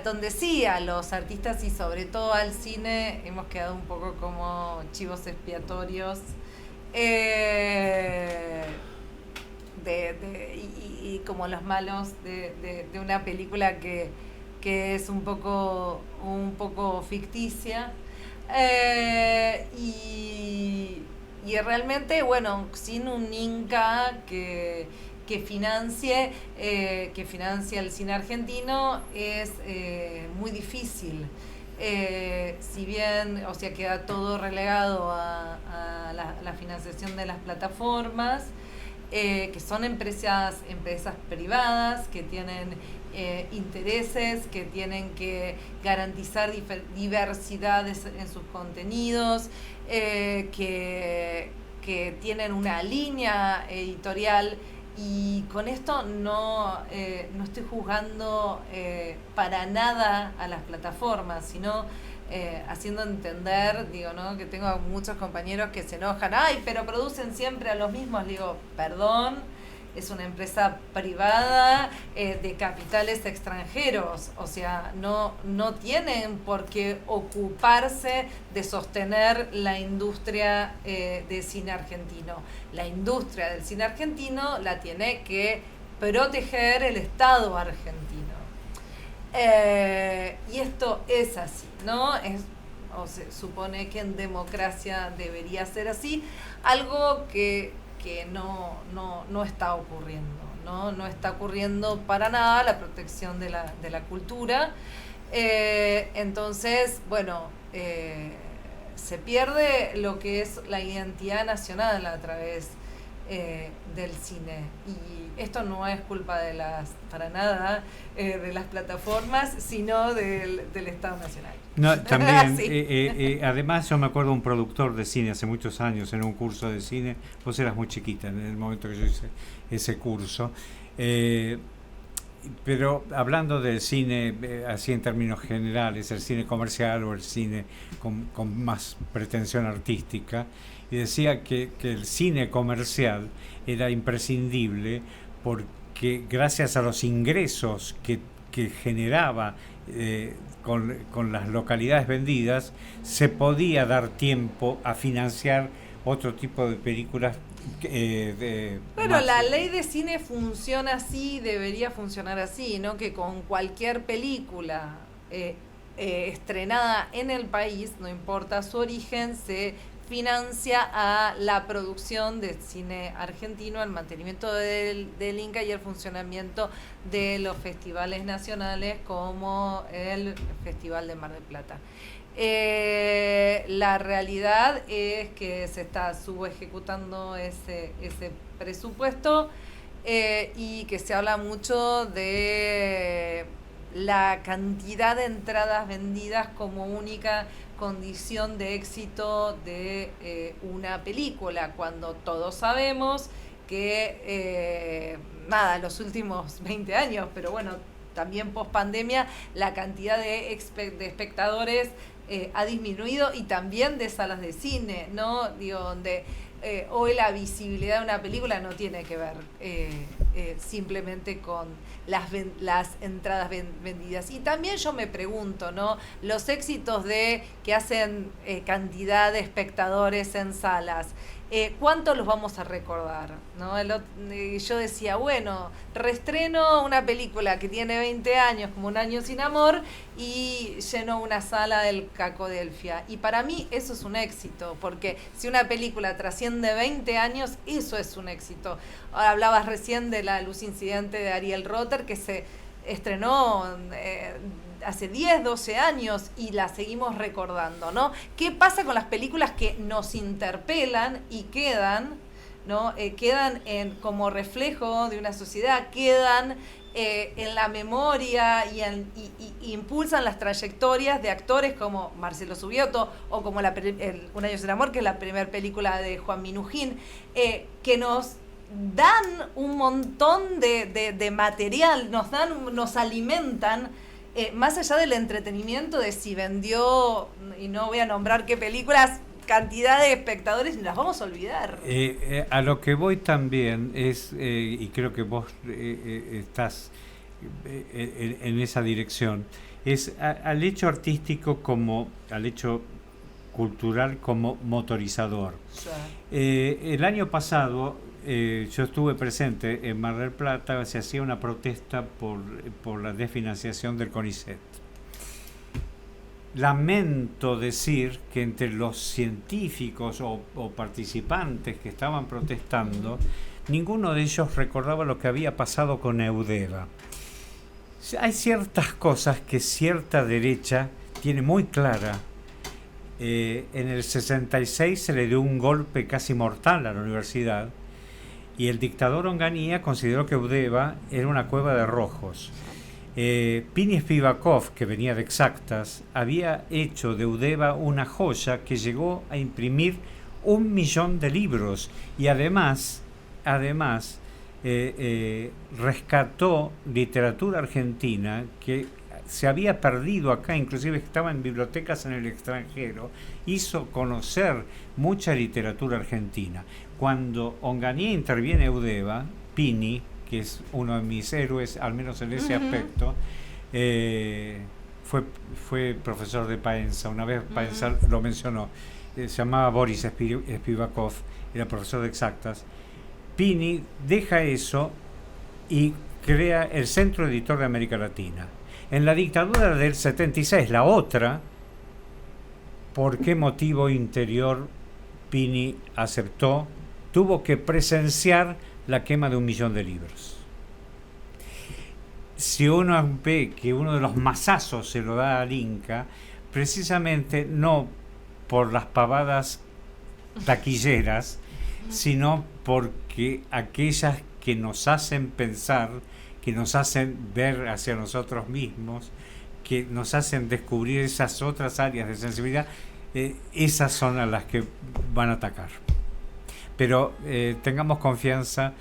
donde sí, a los artistas y sobre todo al cine hemos quedado un poco como chivos expiatorios y como los malos de una película que es un poco ficticia, y realmente, bueno, sin un Inca que financie el cine argentino es muy difícil. Si bien, o sea, queda todo relegado a la financiación de las plataformas, que son empresas privadas, que tienen intereses, que tienen que garantizar diversidad en sus contenidos, que tienen una línea editorial. Y con esto no estoy juzgando para nada a las plataformas, sino haciendo entender, digo, ¿no? Que tengo muchos compañeros que se enojan, ay, pero producen siempre a los mismos. Digo, perdón, es una empresa privada de capitales extranjeros, o sea, no tienen por qué ocuparse de sostener la industria de cine argentino. La industria del cine argentino la tiene que proteger el Estado argentino. Y esto es así, ¿no? Se supone que en democracia debería ser así, algo que no está ocurriendo, no está ocurriendo para nada la protección de la cultura. Entonces, bueno, se pierde lo que es la identidad nacional a través del cine, y esto no es culpa para nada de las plataformas, sino del Estado Nacional. No, también, Sí. además yo me acuerdo de un productor de cine hace muchos años en un curso de cine. Vos eras muy chiquita en el momento que yo hice ese curso, pero hablando del cine así en términos generales, el cine comercial o el cine con más pretensión artística, y decía que el cine comercial era imprescindible porque gracias a los ingresos que generaba con las localidades vendidas, se podía dar tiempo a financiar otro tipo de películas. Bueno, la ley de cine funciona así, debería funcionar así, ¿no? Que con cualquier película estrenada en el país, no importa su origen, se financia a la producción de cine argentino, el mantenimiento del Inca y el funcionamiento de los festivales nacionales como el Festival de Mar del Plata. La realidad es que se está subejecutando ese presupuesto y que se habla mucho de la cantidad de entradas vendidas como única condición de éxito de una película, cuando todos sabemos que los últimos 20 años, pero bueno, también post pandemia, la cantidad de espectadores ha disminuido, y también de salas de cine, ¿no? Digo, donde hoy la visibilidad de una película no tiene que ver simplemente con las entradas vendidas. Y también yo me pregunto, ¿no? Los éxitos que hacen cantidad de espectadores en salas, ¿cuánto los vamos a recordar? ¿No? Yo decía, bueno, reestreno una película que tiene 20 años, como Un año sin amor, y lleno una sala del Cacodelfia. Y para mí eso es un éxito, porque si una película trasciende 20 años, eso es un éxito. Ahora hablabas recién de La luz incidente de Ariel Rotter, que se estrenó hace 10, 12 años y la seguimos recordando, ¿no? ¿Qué pasa con las películas que nos interpelan y quedan, ¿no? Quedan como reflejo de una sociedad, quedan en la memoria y impulsan las trayectorias de actores como Marcelo Subioto o como Un año sin amor, que es la primera película de Juan Minujín, que nos dan un montón de material, nos alimentan, más allá del entretenimiento de si vendió, y no voy a nombrar qué películas, cantidad de espectadores, las vamos a olvidar. A lo que voy también es, y creo que vos estás en esa dirección, es al hecho artístico como al hecho cultural como motorizador. Sí. El año pasado yo estuve presente en Mar del Plata, se hacía una protesta por la desfinanciación del CONICET. Lamento decir que entre los científicos o participantes que estaban protestando, ninguno de ellos recordaba lo que había pasado con Eudeva. Hay ciertas cosas que cierta derecha tiene muy clara. En el 66 se le dio un golpe casi mortal a la universidad, Y el dictador Onganía consideró que Eudeva era una cueva de rojos. Pini Spivakov, que venía de Exactas, había hecho de Eudeva una joya que llegó a imprimir 1 millón de libros y además rescató literatura argentina que se había perdido acá, inclusive estaba en bibliotecas en el extranjero, hizo conocer mucha literatura argentina. Cuando Onganía interviene Eudeva, Pini, que es uno de mis héroes, al menos en ese aspecto, fue profesor de Paenza. Una vez Paenza lo mencionó, se llamaba Boris Spivakov, era profesor de Exactas. Pini deja eso y crea el Centro Editor de América Latina. En la dictadura del 76, la otra, ¿por qué motivo interior Pini aceptó? Tuvo que presenciar la quema de 1 millón de libros. Si uno ve que uno de los masazos se lo da al Inca, precisamente no por las pavadas taquilleras, sino porque aquellas que nos hacen pensar, que nos hacen ver hacia nosotros mismos, que nos hacen descubrir esas otras áreas de sensibilidad, esas son a las que van a atacar. Pero tengamos confianza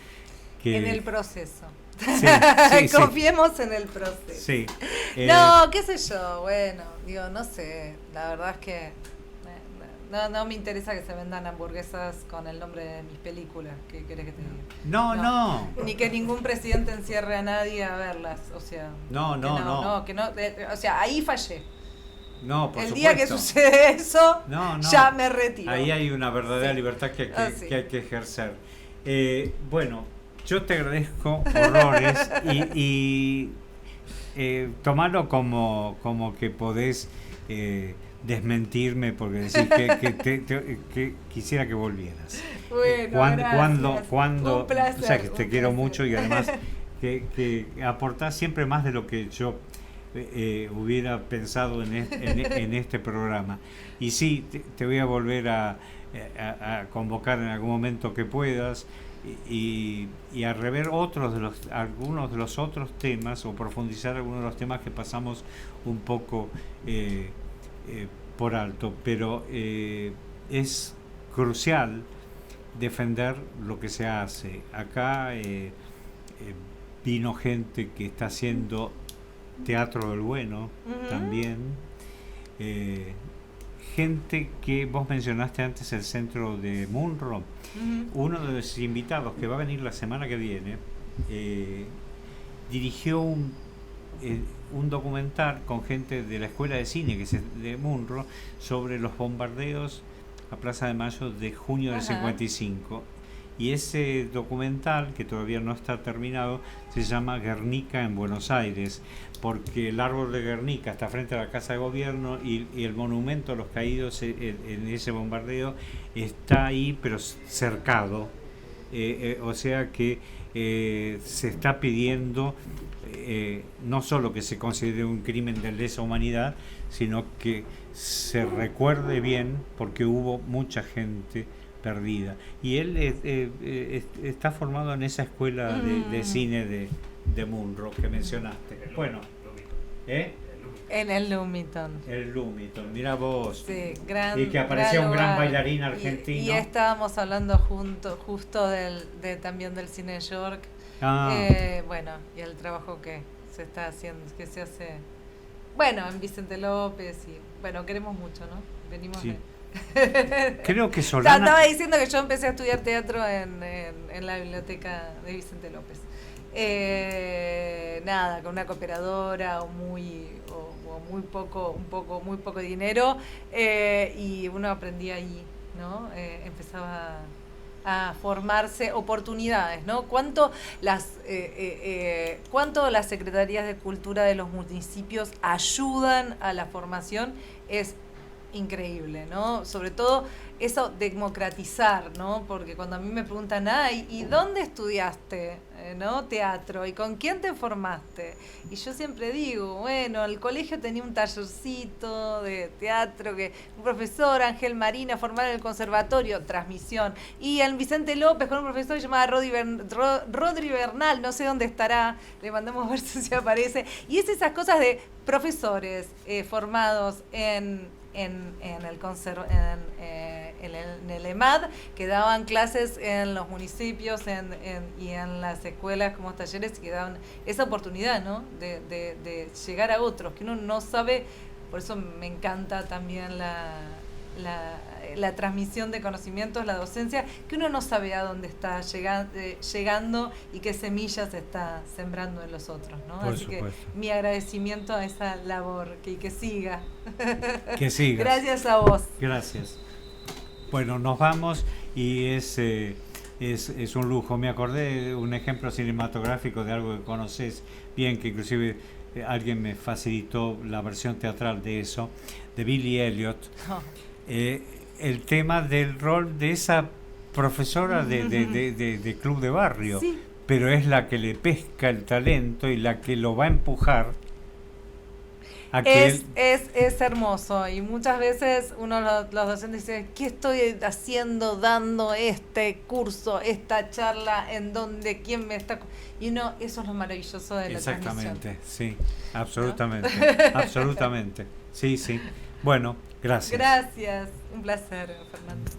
que... En el proceso. Sí, Confiemos en el proceso. Sí. No, qué sé yo, bueno, digo, no sé, la verdad es que no me interesa que se vendan hamburguesas con el nombre de mis películas, ¿qué querés que te diga? No. Ni que ningún presidente encierre a nadie a verlas, o sea... No. O sea, ahí fallé. No, por el supuesto. día que sucede eso, No. ya me retiro. Ahí hay una verdadera libertad que sí. hay que ejercer. Bueno, yo te agradezco horrores y tomarlo como que podés desmentirme porque decís que quisiera que volvieras. Bueno, cuando un placer, o sea que te quiero placer. mucho y además que aportás siempre más de lo que yo hubiera pensado en este programa. Y sí, te voy a volver a convocar en algún momento que puedas y a rever algunos de los otros temas o profundizar algunos de los temas que pasamos un poco por alto, pero es crucial defender lo que se hace. Acá vino gente que está haciendo teatro del bueno también, gente que vos mencionaste antes el centro de Munro. Uno de los invitados que va a venir la semana que viene dirigió un documental con gente de la escuela de cine que es de Munro sobre los bombardeos a Plaza de Mayo de junio del 55. Y ese documental, que todavía no está terminado, se llama Guernica en Buenos Aires, porque el árbol de Guernica está frente a la Casa de Gobierno y el monumento a los caídos en ese bombardeo está ahí, pero cercado. O sea que se está pidiendo no solo que se considere un crimen de lesa humanidad, sino que se recuerde bien, porque hubo mucha gente perdida. Y él está formado en esa escuela de cine de Munro que mencionaste. Bueno, en el Lumiton. El Lumiton, mira vos. Sí, gran, y que aparecía un gran lugar. bailarín argentino. Y estábamos hablando justo también del cine de York. Bueno, y el trabajo que se está haciendo, que se hace, bueno, en Vicente López y bueno, queremos mucho, ¿no? Venimos sí. de... Creo que Solana... Estaba diciendo que yo empecé a estudiar teatro en la biblioteca de Vicente López. Nada, con una cooperadora o muy poco dinero, y uno aprendía ahí, ¿no? Empezaba a formarse oportunidades, ¿no? ¿Cuánto las secretarías de cultura de los municipios ayudan a la formación? Es increíble, ¿no? Sobre todo eso, democratizar, ¿no? Porque cuando a mí me preguntan, ay, ¿y dónde estudiaste, ¿no? Teatro, ¿y con quién te formaste? Y yo siempre digo, bueno, el colegio tenía un tallercito de teatro, que un profesor, Ángel Marina, formado en el conservatorio, transmisión, y el Vicente López con un profesor llamado Rodri Bernal, no sé dónde estará, le mandamos a ver si se aparece, y es esas cosas de profesores formados en el EMAD, que daban clases en los municipios y en las escuelas como talleres, y que daban esa oportunidad, ¿no? de llegar a otros, que uno no sabe. Por eso me encanta también la transmisión de conocimientos, la docencia, que uno no sabe a dónde está llegando y qué semillas está sembrando en los otros, ¿no? Por Así supuesto. que mi agradecimiento a esa labor, que siga. Que sigas. Gracias a vos. Gracias. Bueno, nos vamos y es un lujo. Me acordé de un ejemplo cinematográfico de algo que conoces bien, que inclusive alguien me facilitó la versión teatral de eso, de Billy Elliot. Oh. El tema del rol de esa profesora de club de barrio, Sí. pero es la que le pesca el talento y la que lo va a empujar a que es hermoso, y muchas veces los docentes dicen, ¿qué estoy haciendo dando este curso, esta charla, en donde, quién me está? Y eso es lo maravilloso de la transmisión. Exactamente, sí, absolutamente, ¿no? Absolutamente, sí, sí. Bueno, gracias. Gracias, un placer, Fernando.